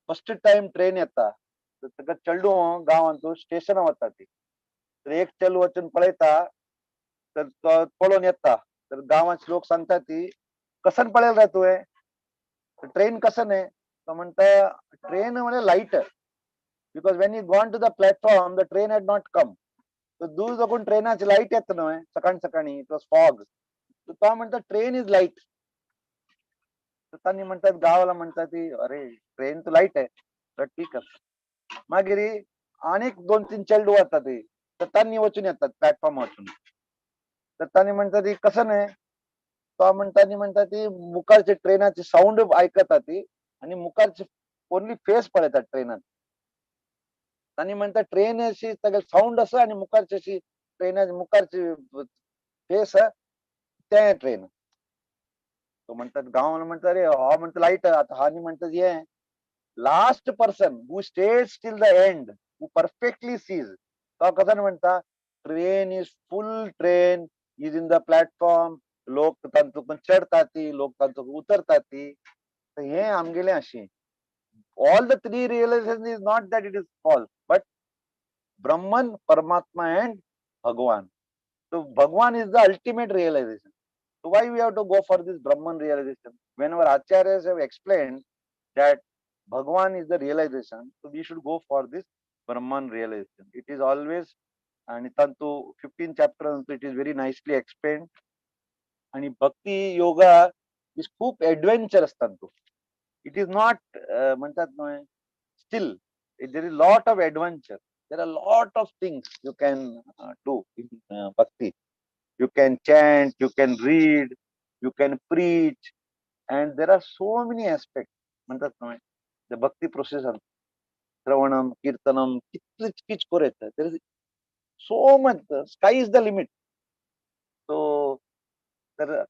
first time train येता ताका चेडू गावांतू station वता ती तर एक चेडू वचून पळयता तर तो पळोवन येता तर गांवांचे लोक सांगता ती कसन पळयला रे तुवें ट्रेन कसन आहे तो म्हणता ट्रेन म्हणजे late because when you gone to the platform the train had not come तर दूर जाऊन ट्रेनाची लाईट येत न्हय सकाळी इट वॉज फॉग तो म्हणता ट्रेन इज लाईट तांणी म्हणतात गावाला म्हणतात ती अरे ट्रेन तर लाईट आहे तर ठीक आहे मागीर अनेक 2-3 चेडू वता ती तर तांणी वचून येतात प्लॅटफॉर्म वचून तर तांणी म्हणतात ती कसं नाही तो म्हणता ती मुखारची ट्रेनाची साऊंड ऐकता ती आणि मुखारची ओनली फेस पळयतात ट्रेनात तांणी म्हणता ट्रेन अशी सगळे साऊंड असं आणि मुखारची अशी ट्रेनाची मुखारची फेस ते ट्रेन तो म्हणतात गावाला म्हणतात अरे हा म्हणतो लाईट आता हा म्हणतात ये last person who stays till the end who perfectly sees तो कसं म्हणता train is full train is in the platform लोक तांतून चढतात ती लोक तांतून उतरतात ती तर हे आमगेले अशी all the three realizations is not that it is false but Brahman Paramatma and Bhagwan so Bhagwan is the ultimate realization so why we have to go for this Brahman realization whenever acharyas have explained that Bhagwan is the realization so we should go for this Brahman realization it is always and tantu 15 chapter it is very nicely explained and bhakti yoga is खूप adventurous tantu it is not म्हणतात ना still there is lot of adventure there are lot of things you can do in bhakti you can chant you can read you can preach and there are so many aspects म्हणतात ना the bhakti process श्रवणम कीर्तनम कितलीच किच करायचं there is so much sky is the limit so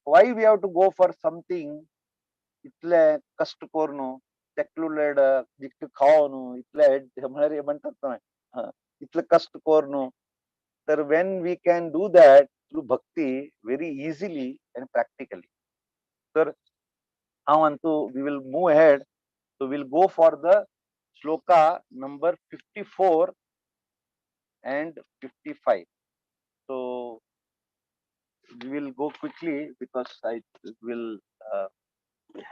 why we have to go for something इतले कष्ट करून secluded जितके खावनु इतले म्हणारे म्हणतात ना इतले कष्ट करून तर when we can do that through bhakti very easily and practically तर हांव म्हणतो we will move ahead so we'll go for the shloka number 54 and 55 so we will go quickly because I will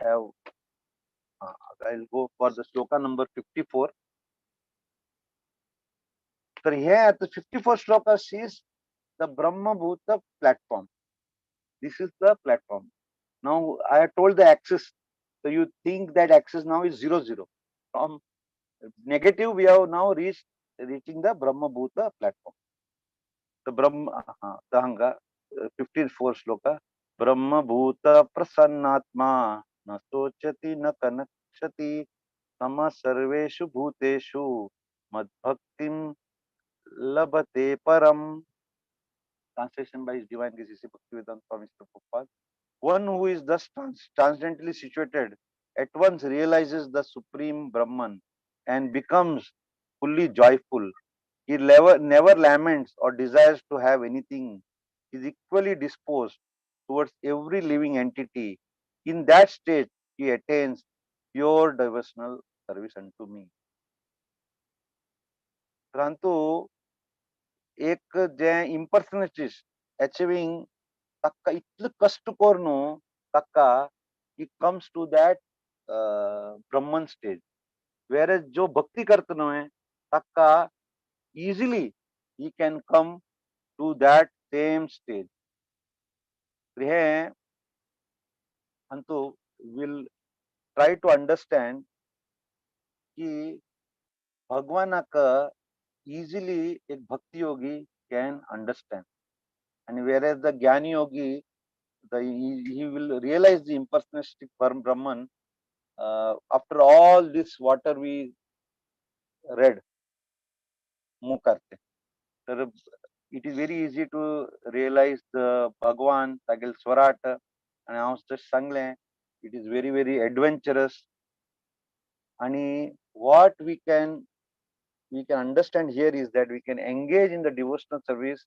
have I'll go for the shloka number 54 so here the 54 shloka is the Brahma Bhuta platform this is the platform now I have told the axis so you think that axis now is 0 from negative we have now reaching the Brahma Bhuta platform the Brahma Tahanga 54 shloka Brahma Bhuta prasannatma na sochati na kanakshati sama sarveshu bhuteshu madbhaktim labate param translation by His Divine Grace Bhaktivedanta Swami Prabhupada one who is thus transcendently situated at once realizes the supreme Brahman and becomes fully joyful he never laments or desires to have anything he is equally disposed towards every living entity in that state he attains pure devotional service unto me परंतु एक जे impersonalist achieving takka itlu कष्ट करून takka he comes to that Brahman stage whereas जो भक्ती करतो नव्हे takka easily he can come to that same stage here antu will try to understand कि भगवानाका easily एक भक्ति योगी can understand and whereas the Jnani yogi he will realize the impersonalistic Brahman after all this water we read Mukarte तर it is very easy to realize the Bhagwan Tagil Swarat and also Sangle it is very adventurous and what we can we can understand here is that we can engage in the devotional service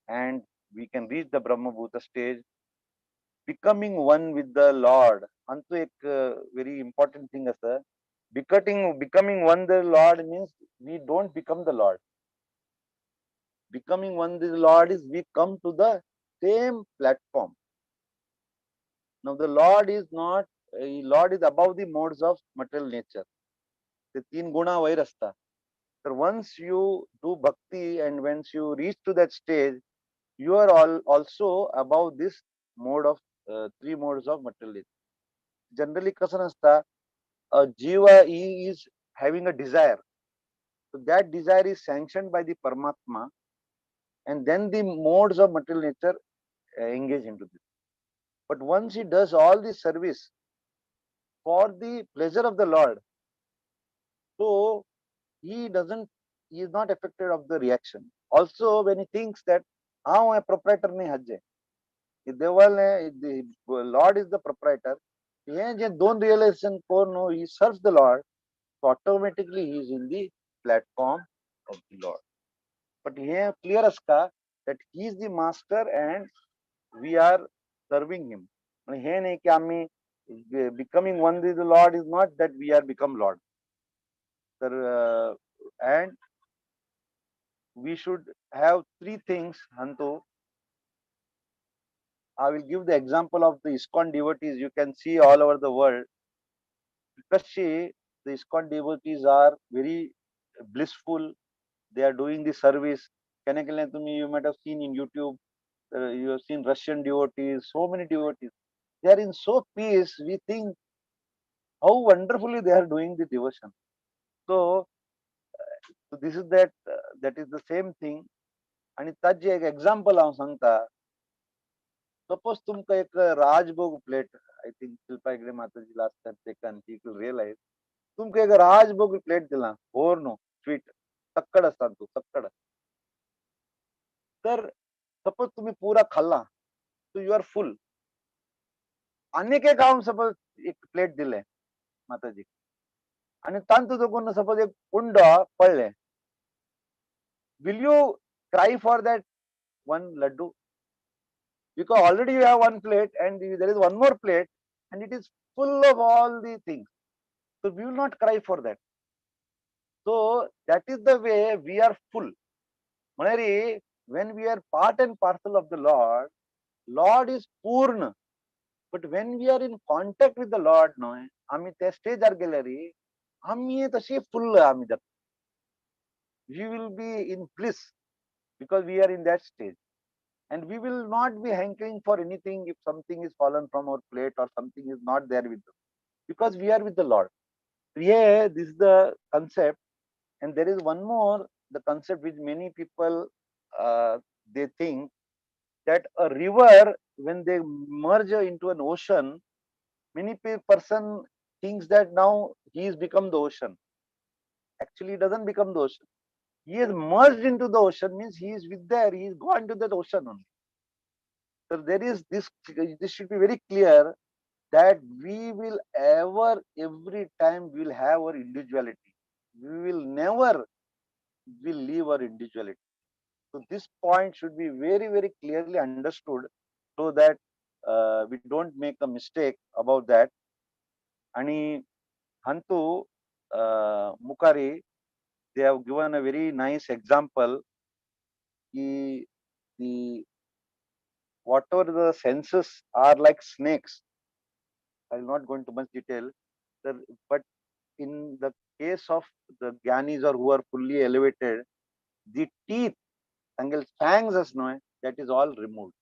and we can reach the Brahma Bhuta stage, becoming one with the Lord. Antu ek very important thing asa. Becoming one with the Lord means we don't become the Lord. Becoming one with the Lord is we come to the same platform. Now the Lord is not, Lord is above the modes of material nature. The teen guna vair asta. So once you do bhakti and once you reach to that stage, you are also above this mode of three modes of material nature. Generally, kasan asta, a jiva he is having a desire. So that desire is sanctioned by the Paramatma, and then the modes of material nature engage into this. But once he does all the service for the pleasure of the Lord, so he is not affected of the reaction. Also, when he thinks that how a proprietor ne hajje, if the Lord is the proprietor, don't realization no, he serves the Lord, so automatically he is in the platform of the Lord. But here clear aska that he is the master and we are serving him. Becoming one with the Lord is not that we are become Lord. And we should have three things, Hantu. I will give the example of the ISKCON devotees. You can see all over the world. Because the ISKCON devotees are very blissful. They are doing the service. You might have seen in YouTube. You have seen Russian devotees. So many devotees. They are in so peace. We think how wonderfully they are doing the devotion. So this is that. That is the same thing. And that's an example of Santa. Suppose तुमका एक rajbhog plate, I think Shilpa Hegde Mata ji last time taken, he will realize तुमका एक rajbhog plate दिला, और no sweet, सक्कड़ असतात तो सक्कड़. तर suppose तुम्ही पूरा खाल्ला, so you are full. अन्य के काम suppose एक प्लेट दिले माता जी, आणि तांतु तो कोण suppose एक उंड पडले. Will you cry for that one laddu? Because already you have one plate and there is one more plate and it is full of all the things. So we will not cry for that. So that is the way we are full. Manari, when we are part and parcel of the Lord, Lord is Purna. But when we are in contact with the Lord, no, आम्ही त्या stage are गेल्यारी, आम्ही तशी full आम्ही जातो. We will be in bliss because we are in that stage. And we will not be hankering for anything if something is fallen from our plate or something is not there with us, because we are with the Lord. Yeah, this is the concept. And there is one more, the concept which many people, they think that a river, when they merge into an ocean, many person thinks that now he has become the ocean. Actually, he doesn't become the ocean. He has merged into the ocean, means he is with there, he is gone to that ocean only. So there is this should be very clear that we will every time we will have our individuality. We will never leave our individuality. So this point should be very, very clearly understood so that we don't make a mistake about that. And Hantu Mukari, they have given a very nice example. The whatever the senses are like snakes. I will not go into much detail, but in the case of the Gyanis or who are fully elevated, the teeth, fangs as no, that is all removed.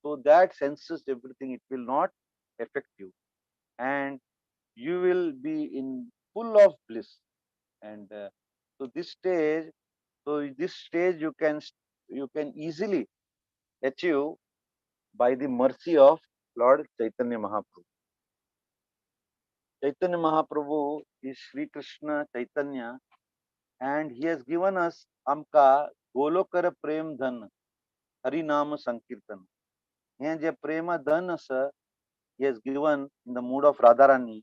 So that senses everything, it will not affect you. And you will be in full of bliss. And so this stage you can easily achieve by the mercy of Lord Chaitanya Mahaprabhu. Chaitanya Mahaprabhu is Sri Krishna Chaitanya, and he has given us amka golokar prem dhan hari nama sankirtan. And je prema dhan asa he has given in the mood of Radharani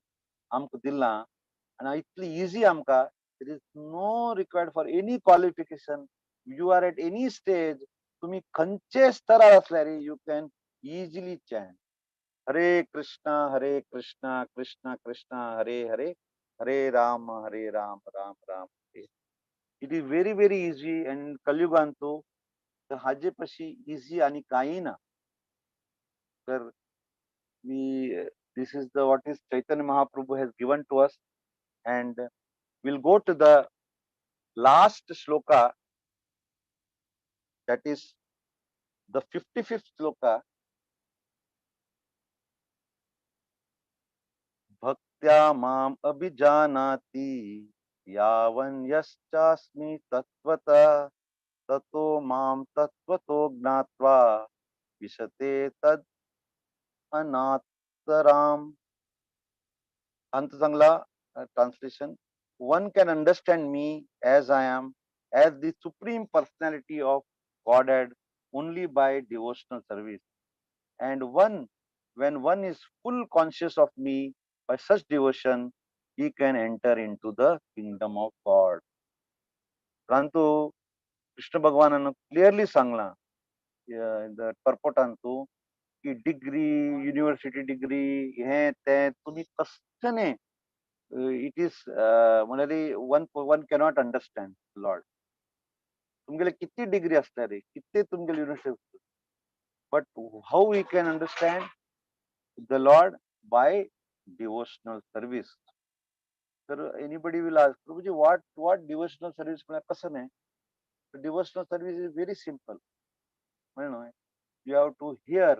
amka dilla, and it's easy amka There is no required for any qualification. You are at any stage. तुम्ही खंचे स्तरार असल्यारी you can easily chant Hare Krishna, Krishna Krishna, Hare Hare, Hare Rama, Ram Ram, Hare. It is very, very easy, and Kalyugantu, the Hajepashi easy आणि काही ना. तर this is the what is Chaitanya Mahaprabhu has given to us, and we'll go to the last shloka, that is the 55th shloka. Bhaktya mam abhijanati yavan yaschasmi tattvata tato mam tattvato gnatva vishate tad anataram. Antazangla translation. One can understand me as I am, as the supreme personality of Godhead, only by devotional service. And when one is full conscious of me by such devotion, he can enter into the kingdom of God. Prantu Krishna Bhagavan clearly sangla the purport antu की degree, university degree, हे ते तुम्ही कशाने it is one cannot understand Lord. तुमगेले किती degree असणार रे, किती तुमगेले university, but how we can understand the Lord by devotional service. So anybody will ask, Prabhuji, what devotional service कसं नाही? The devotional service is very simple. You have to hear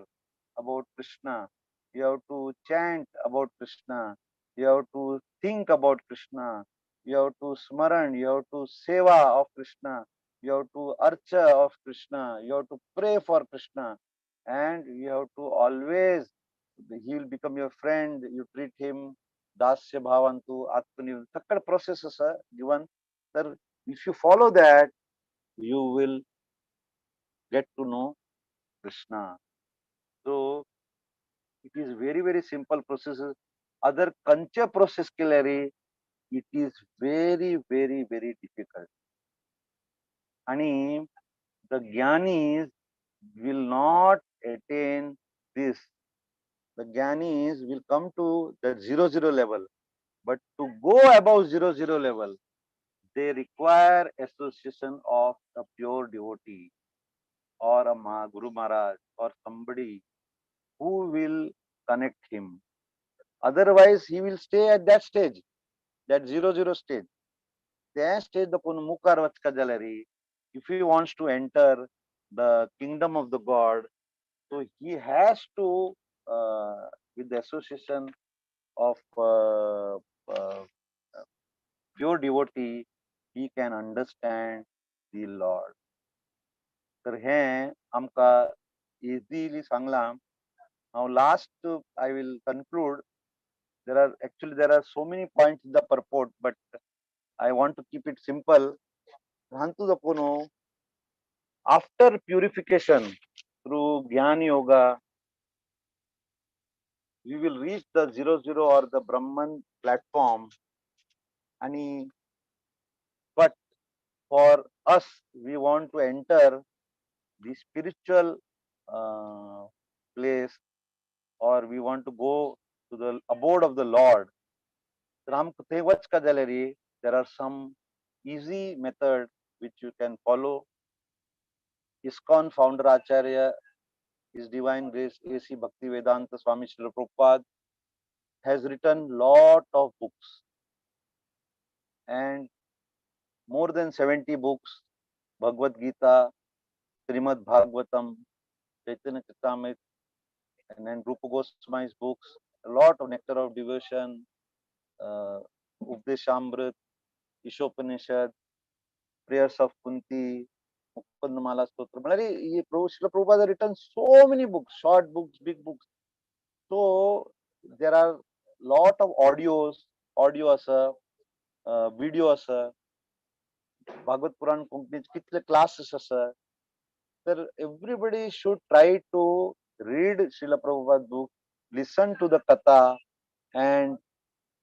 about Krishna. You have to chant about Krishna. You have to think about Krishna. You have to smaran. You have to seva of Krishna. You have to archa of Krishna. You have to pray for Krishna. And you have to always, he will become your friend. You treat him dasya bhavantu atmani. Sakkad processes are given. Sir, if you follow that, you will get to know Krishna. So it is very, very simple processes. Other kancha process ke liye it is very, very, very difficult. And the jnanis will not attain this. The jnanis will come to the 0 level, but to go above 0 level, they require association of a pure devotee or a Guru Maharaj or somebody who will connect him. Otherwise, he will stay at that stage, that 0 stage. That stage, the Mukarvachka Jalari, if he wants to enter the kingdom of the God, so he has to, with the association of pure devotee, he can understand the Lord. तर हे आमका easily Sangla. Now last I will conclude. There are so many points in the purport, but I want to keep it simple. After purification through Jnana Yoga, we will reach the 0 or the Brahman platform. But for us, we want to enter the spiritual place, or we want to go to the abode of the Lord. There are some easy methods which you can follow. ISKCON founder Acharya, His Divine Grace A.C. Bhaktivedanta Swami Srila Prabhupada has written lot of books, and more than 70 books, Bhagavad Gita, Srimad Bhagavatam, Chaitanya Charitamrita, and then Rupa Goswami's books, a lot of Nectar of Devotion, Updeshamrit, Ishopanishad, Prayers of Kunti, Mukundamala Stotra. Srila Prabhupada has written so many books, short books, big books. So there are lot of audio asa, video asa, Bhagavad Purana Konkani kitle classes asa. Sir, everybody should try to read Srila Prabhupada book, listen to the katha, and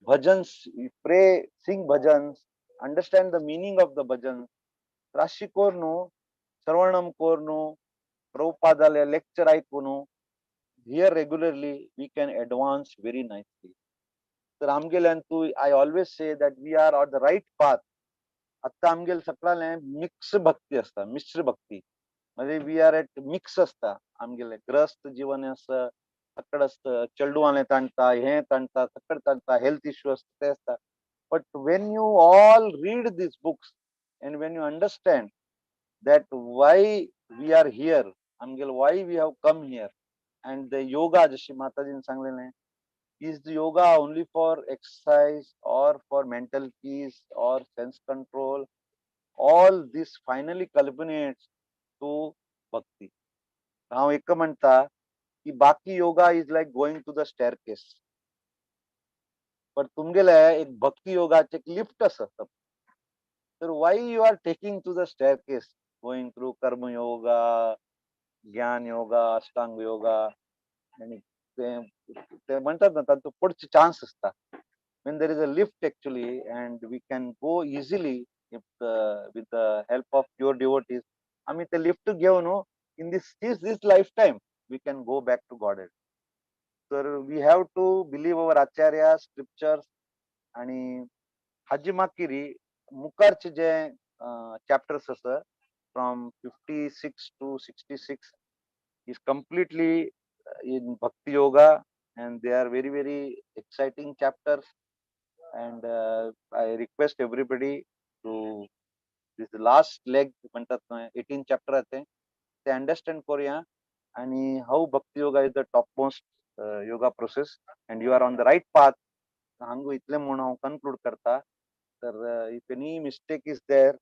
bhajans, pray, sing bhajans, understand the meaning of the bhajan. Rashi kornu, Sarvanam kornu, Prabhupada lecture aikunu, here regularly we can advance very nicely. So Ramgel and tu, I always say that we are on the right path. आता आमगेल सकळाले mix भक्ती असता, मिश्र भक्ती. म्हणजे we are eight mix असता आमगेले ग्रस्त जीवन असतं, सकड असतं, चेडवाने ताणता, हे ताणता, सकड ताणता, हेल्थ इश्यू असतं ते असता. But when you all read these books and when you understand that why we are here, आमगेल why we have come here, and the yoga जशी माताजीने सांगलेले, is the yoga only for exercise or for mental peace or sense control? All this finally culminates to bhakti. Now एक म्हणता की बाकी yoga is like going to the staircase. पण तुमगेले एक भक्ती योगाचे एक लिफ्ट असतं. तर why you are taking to the staircase, going through कर्म योगा, ज्ञान योगा, अष्टांग योगा, आणि ते म्हणतात ना त्यांचं पुढचे चान्स असतात. When there is a lift actually and we can go easily if with the help of pure devotees, आम्ही ते लिफ्ट घेऊन in this lifetime we can go back to Godhead. So we have to believe our acharya scriptures. आणि हाजी माकिरी मुखारचे जे chapters असं from 56 to 66 is completely in bhakti yoga, and they are very very exciting chapters. And I request everybody to this last leg म्हणतात ना 18 chapter आहे ते understand करूया. आणि how bhakti yoga is the topmost yoga process and you are on the right path. Hangu इतले म्हणून हांव conclude करता. तर if any mistake is there,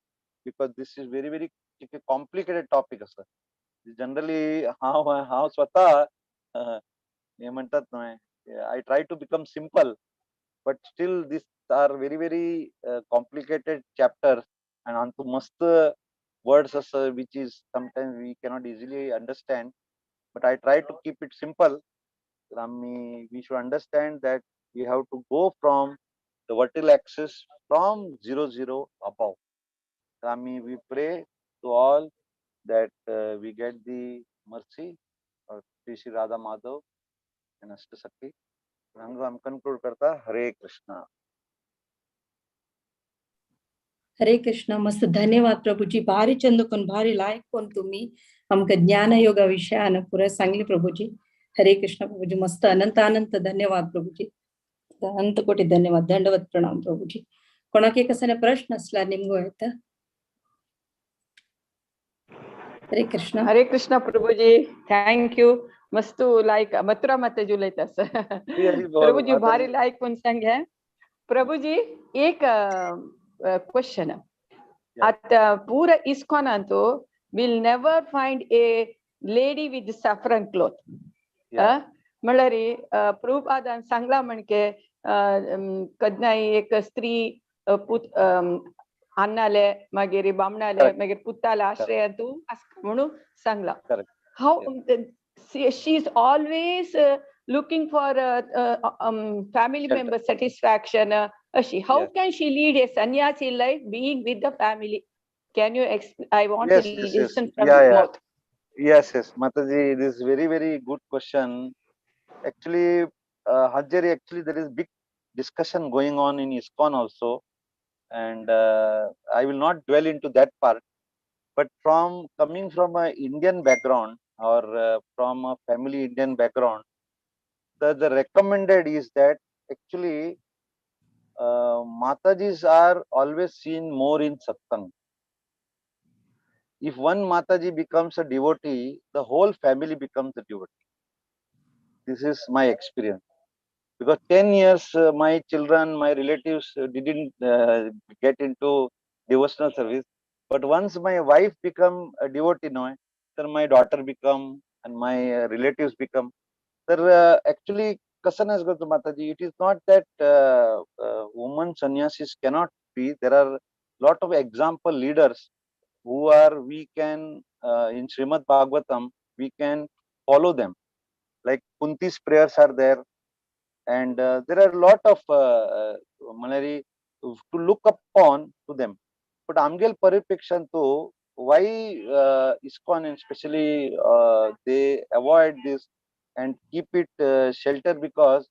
because this is very very complicated topic असं. Generally हांव स्वतः हे म्हणतात ना I try to become simple, but still these are very very complicated chapters and onto mast words which is sometimes we cannot easily understand, but I try to keep it simple. We should understand that we have to go from the vertical axis from 0 above. We pray to all that we get the mercy of Sri Radha Madhav and Ashtasakti. I'm conclude करता. हरे कृष्णा. हरे कृष्ण. मस्त धन्यवाद प्रभूजी. भारी चंद कोण भारी लायक कोण तुम्ही आमका ज्ञान योगा विषयान पुरा सांगली प्रभूजी. हरे कृष्ण प्रभूजी. मस्त अनंत अनंत धन्यवाद प्रभूजी. अनंत कोटी धन्यवाद. दंडवत प्रणाम प्रभूजी. कोणाके कसने प्रश्न असला निमगो आहेत. हरे कृष्ण प्रभुजी. Thank you. मस्त लाईक मथुरा माते जुलैत असं प्रभुजी भारी लाईक पण सांगे. प्रभुजी एक क्वेश्चन. आता पूरा इस्कॉन अंतो will never find A lady with saffron cloth. म्हणल्यार प्रभुपादान सांगला म्हणके कदनाय एक स्त्री अन्नाले मागीर बामणाले मागीर पुताला आश्रय तू म्हणून सांगला. हाऊ she is always looking for family member satisfaction. How can she lead a sannyasi life being with the family? Can you I want to listen from your mouth. Yes, Mataji, this is very very good question. Actually Hajjari, actually there is big discussion going on in ISKCON also, and I will not dwell into that part, but from coming from an Indian background or from a family Indian background, the recommended is that actually Matajis are always seen more in satsang. If one Mataji becomes a devotee, the whole family becomes a devotee. This is my experience. Because 10 years my children, my relatives didn't get into devotional service. But once my wife become a devotee now, then my daughter become and my relatives become. So actually, Kasanas Guru Mataji, it is not that women sannyasis cannot be. There are lot of example leaders who are, we can, in Srimad Bhagavatam, we can follow them. Like Kunti's prayers are there. And there are a lot of Malari to look upon to them. But amgel paripekshan to why ISKCON and especially they avoid this and keep it shelter, because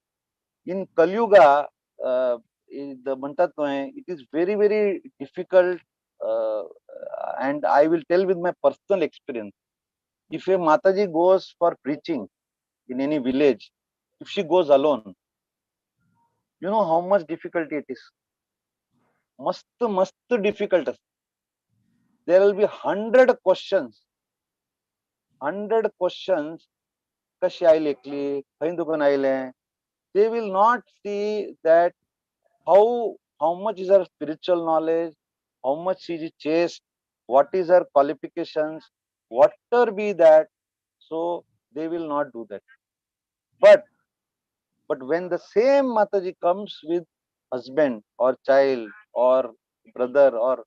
in Kalyuga the म्हणतात it is very very difficult, and I will tell with my personal experience. If a Mataji goes for preaching in any village, if she goes alone, you know how much difficulty it is. Mast difficult. There will be 100 questions. 100 questions. कशी oily एकली, खंय दुखून आयले. They will not see that how much is her spiritual knowledge, how much she is chaste, what is her qualifications, whatever be that. So they will not do that. But when the same Mataji comes with husband or child or brother, or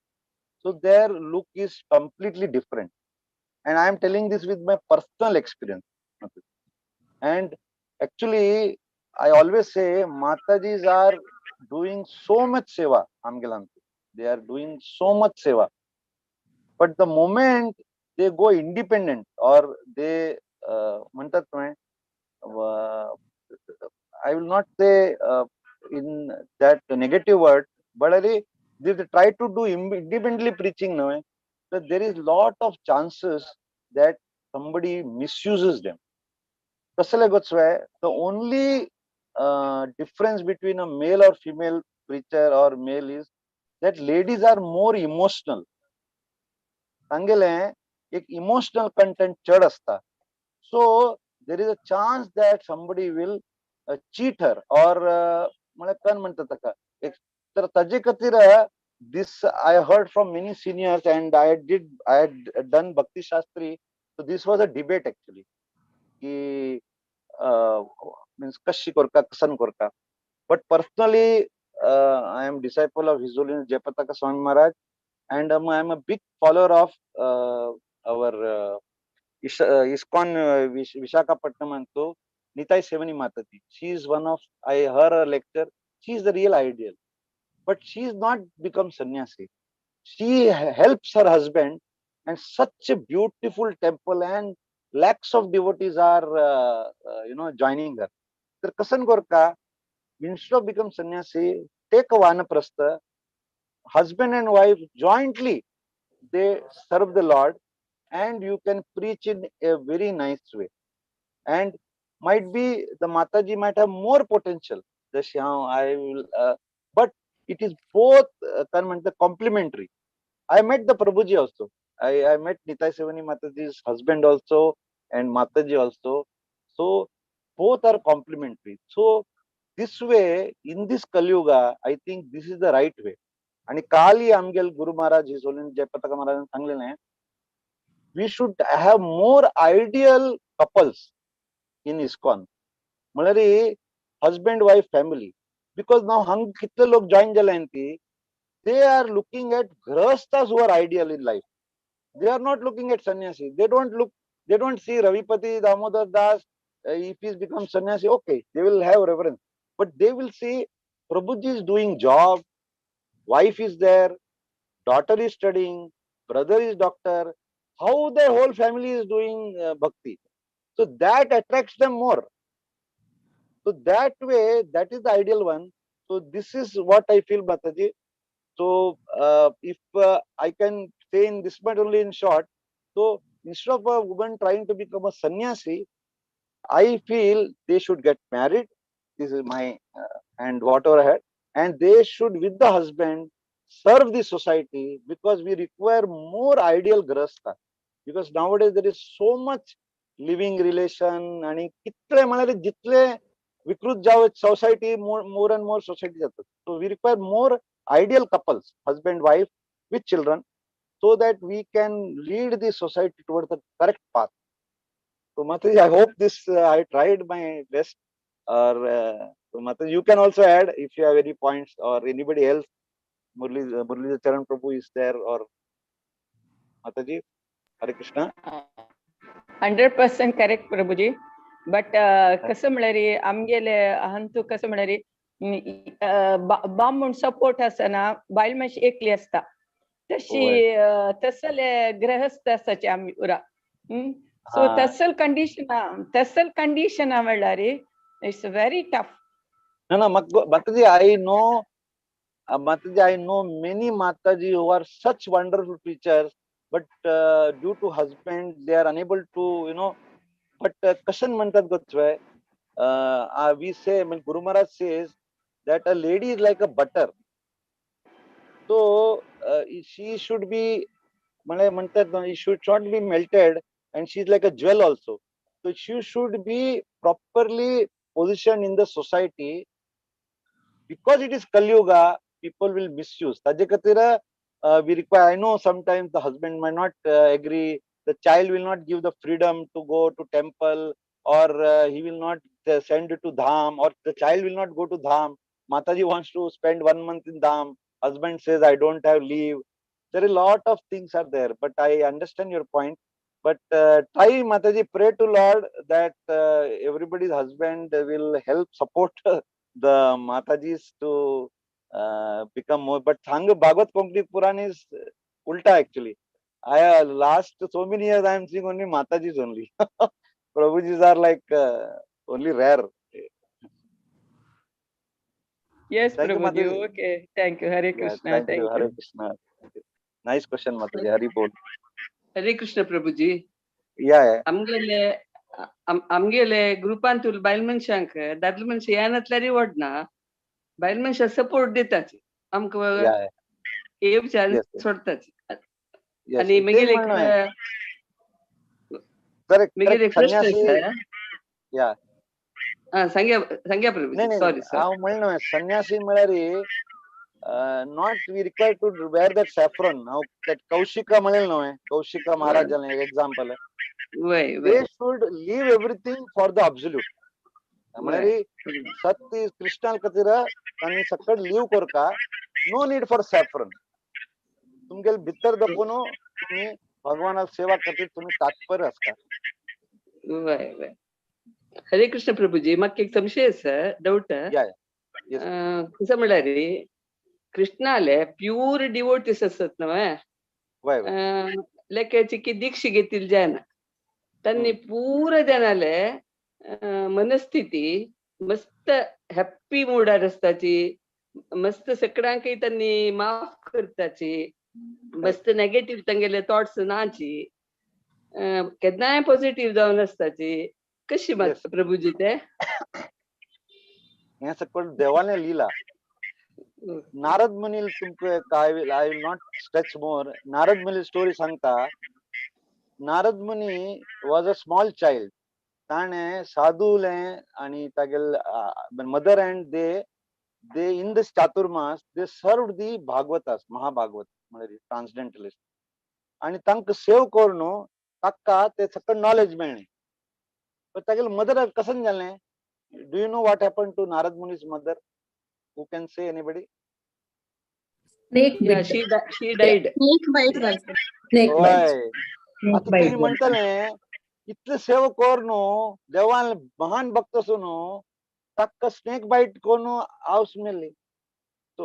so their look is completely different. And I am telling this with my personal experience. And actually, I always say Matajis are doing so much seva, Amgelanti. They are doing so much seva. But the moment they go independent, or they म्हणतात I will not say in that negative word, but they try to do independently preaching now, that there is lot of chances that somebody misuses them. The only difference between a male or female preacher or male is that ladies are more emotional. Angele ek emotional content chad asta. So there is a chance that somebody will cheat her, or this I heard from many seniors, and I had done Bhakti Shastri. So this was a debate actually. Means kashi korka, kasan korka. But personally, I am disciple of His Holiness Jayapataka Swami Maharaj, and I am a big follower of our ISKCON Vishakhapatnam antu Nitai Sevani Mataji. She is one of, I heard her lecture. She is the real ideal, but she is not become sannyasi. She helps her husband, and such a beautiful temple, and lakhs of devotees are joining her. तर कसन गोरका, instead of become sannyasi, take a vanaprastha, husband and wife jointly they serve the Lord, and you can preach in a very nice way. And might be the Mataji might have more potential. I will, but it is both complementary. I met the Prabhuji also. I met Nitai Sevani Mataji's husband also, and Mataji also. So both are complementary. So this way, in this Kali Yuga, I think this is the right way. And Kali Amgel Guru Maharaj, His Holiness Jayapataka Maharaj Sanglene, we should have more ideal couples in ISKCON. Malari husband-wife family. Because now kitne log join jalanti, they are looking at grahasthas who are ideal in life. They are not looking at sannyasi. They don't see Ravipati Damodar Das. If he's become sannyasi, okay, they will have reverence. But they will see Prabhuji is doing job, wife is there, daughter is studying, brother is doctor, how their whole family is doing bhakti. So that attracts them more. So that way, that is the ideal one. So this is what I feel, Mataji. So if I can say in this much only in short, so instead of a woman trying to become a sannyasi, I feel they should get married. This is my and whatever I had, and they should with the husband serve the society, because we require more ideal grahastha. Because nowadays there is so much living relation, and कितले म्हणाले जितले विकृत जाव society, more and more society जातात. So we require more ideal couples, husband, wife with children, so that we can lead the society towards the correct path. So Mataji, I hope this I tried my best. Or so Mataji, you can also add if you have any points, or anybody else. Murli Charan Prabhu is there, or Mataji, Hare Krishna. 100% correct, Prabhuji. But कसं म्हणा रे आमगेले हंतू कसं म्हणा रे balm म्हूण support आसना बायल मातशी एकली आसता तशी तसले ग्रहस्थ आसाचे आमी उरा सो तसल कंडिशना म्हणल्यार it's very tough. No, Mataji, I know many Mataji who are such wonderful preachers, but due to husband, they are unable to, but kashan mantat gochve. We say, I mean, Guru Maharaj says that a lady is like a butter. So she should be, she should not be melted, and she is like a jewel also. So she should be properly positioned in the society. Because it is Kali Yuga, people will misuse. Tajekatira, we require, I know sometimes the husband might not agree, the child will not give the freedom to go to temple, or he will not send to Dham, or the child will not go to Dham. Mataji wants to spend 1 month in Dham. Husband says, I don't have leave. There are a lot of things are there, but I understand your point. But try, Mataji, pray to Lord that everybody's husband will help support the Matajis to become more. But Bhagavad Konkani Purana is ulta actually. Last so many years I am seeing only Matajis only. Prabhujis are like only rare. Yes, Prabhuji. Okay, thank you. Hare Krishna. Thank you. Hare Krishna. Nice question, Mataji. Hari Bol. Hare Krishna, Prabhuji. Yeah. आमगेले ग्रुपान तुला बायल मनशांक दादले मनशा येनातल्या रिवॉर्डना बायल मनशा support दिताची आमकां हे विचार सोडताची आणि मगेले प्रश्न आसा सांग्या प्रभू सॉरी हांव म्हणलो संन्यासी म्हळ्यार not we required to wear that saffron. Now that Kaushika म्हळेल न्हय Kaushika Maharaj example. They should leave everything for the absolute. म्हळ्यार सत्य कृष्णाल खातीर तांणी सकट लीव करका नो नीड फॉर सॅफ्रन. तुमगेले भितर दपून तुम्ही भगवानाक सेवा खातीर तुम्ही तात्पर्य आसता. हरे कृष्ण प्रभूजी म्हाका एक संशय आसा डाऊट कसं म्हळ्यार कृष्णाले प्यूर डिवोटीस असतात न्हय लेक्याची की दीक्षा घेतील जन त्यांनी पूर जनाले मनस्थिती मस्त हॅप्पी मुडार असताची मस्त सगळ्यांकय त्यांनी माफ करताची मस्त नेगेटिव्ह तांगेले थॉट्स नाची केन्नाय पॉझिटिव्ह जावन असताची कशी मात प्रभूजी ते हे सकट देवाने लिहिला. नारद मुनील तुमकां I will not stretch more. Narada मुनील स्टोरी सांगता. Narada Muni was a small child. ताणे साधूले आणि तागेल mother and they in this Chaturmas they served the भागवतास महाभागवत म्हळ्यार ट्रान्सडेंटलिस्ट आणि तांकां सेव करून ताका ते सकट नॉलेज मेळ्ळें. तागेल मदर कसन जालें. Do you know what happen to Narada मुनीज mother? Who can say? Anybody? Snake bit. Yeah, she died. Snake bite जालें. Snake bite. आता तुम्ही म्हणताले इतले सेव करून देवान महान भक्त असून ताका स्नेक बाईट करून हाऊस मेली. So,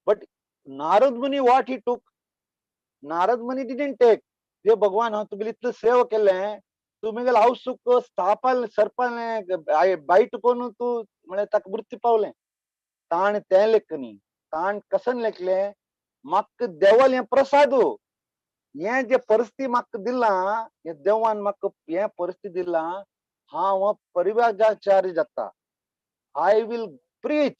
but Narad Muni what he took? Narad Muni didn't take. हे भगवान हांव तुगेलें इतलें सेव केलें तुमगेलें हाऊस सुख स्थापाल सरपालें बाईट करून तूं म्हळ्यार ताका मृत्यू पावलें. ताण तें लेखनी ताण कसन लेखलें म्हाका देवाल हें प्रसाद हे जे परिस्थिती म्हाका दिला हे देवान म्हाका हे परिस्थिती दिला हांव परिव्राजाचार्य जाता. I will preach.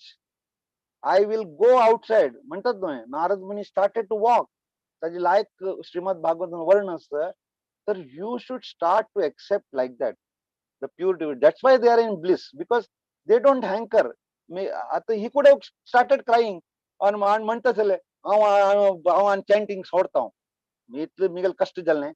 I will go outside म्हणटात न्हय. Narada Muni started to walk. ताजे लायक श्रीमद भागवतान वर्ण आसता. तर you should start to accept like that the pure डिव्हिटी. That's why they are in bliss because they don't hanker. आता he could have started crying आणि म्हणटासले हांव चॅन्टिंग सोडता. इतलें मिगेल कश्ट जालें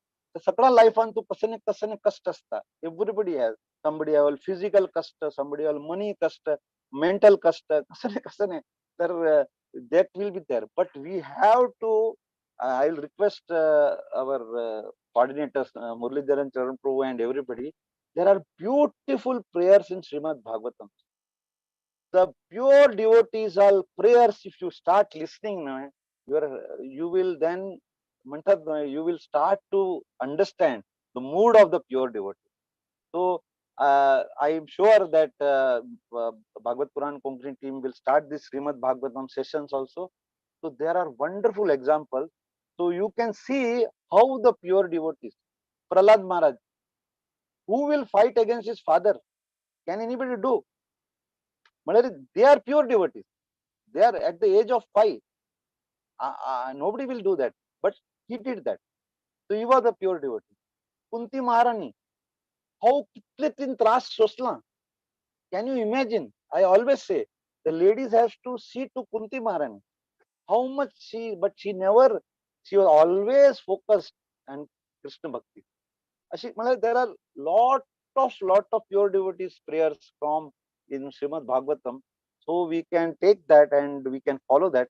सगळ्या लायफान तूं कसं कसं कश्ट आसता. Everybody has. somebody have physical kashta, somebody have money kashta, mental kashta, kasane. That will be there. But we have to, I will request our coordinators, Muralidharan, Charan Prabhu and everybody, there are beautiful prayers in Srimad Bhagavatam. the pure devotees, all prayers, if you start listening, you will then, you will start to understand the mood of the pure devotee. So I am sure that Bhagavad Purana Konkani team will start this Srimad Bhagavatam sessions also. So there are wonderful examples. So you can see how the pure devotees, Prahlad Maharaj, who will fight against his father? Can anybody do? They are pure devotees. They are at the age of 5. Nobody will do that. But he did that. So he was a pure devotee. Kunti Maharani, how kitle tin tras sosla? Can you imagine? I always say the ladies have to see to Kunti Maharani. How much but she was always focused on Krishna Bhakti. There are lot of pure devotees prayers from in Srimad Bhagavatam. So we can take that and we can follow that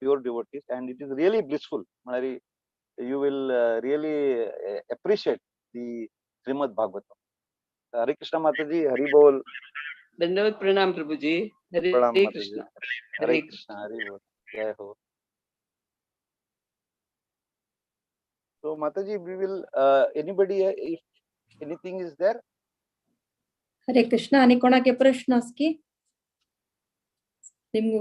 pure devotees, and it is really blissful. You will really appreciate the Srimad Bhagavatam. Hare Krishna Mataji, Hari Bol. Dandavat Pranam Prabhuji. Hare Pranam Krishna. Mataji. Hare Krishna, Hari Bol. Jai Ho. So Mataji, we will anybody if anything is there. हरे कृष्ण. आणि कोणाके प्रश्न असकी निमगू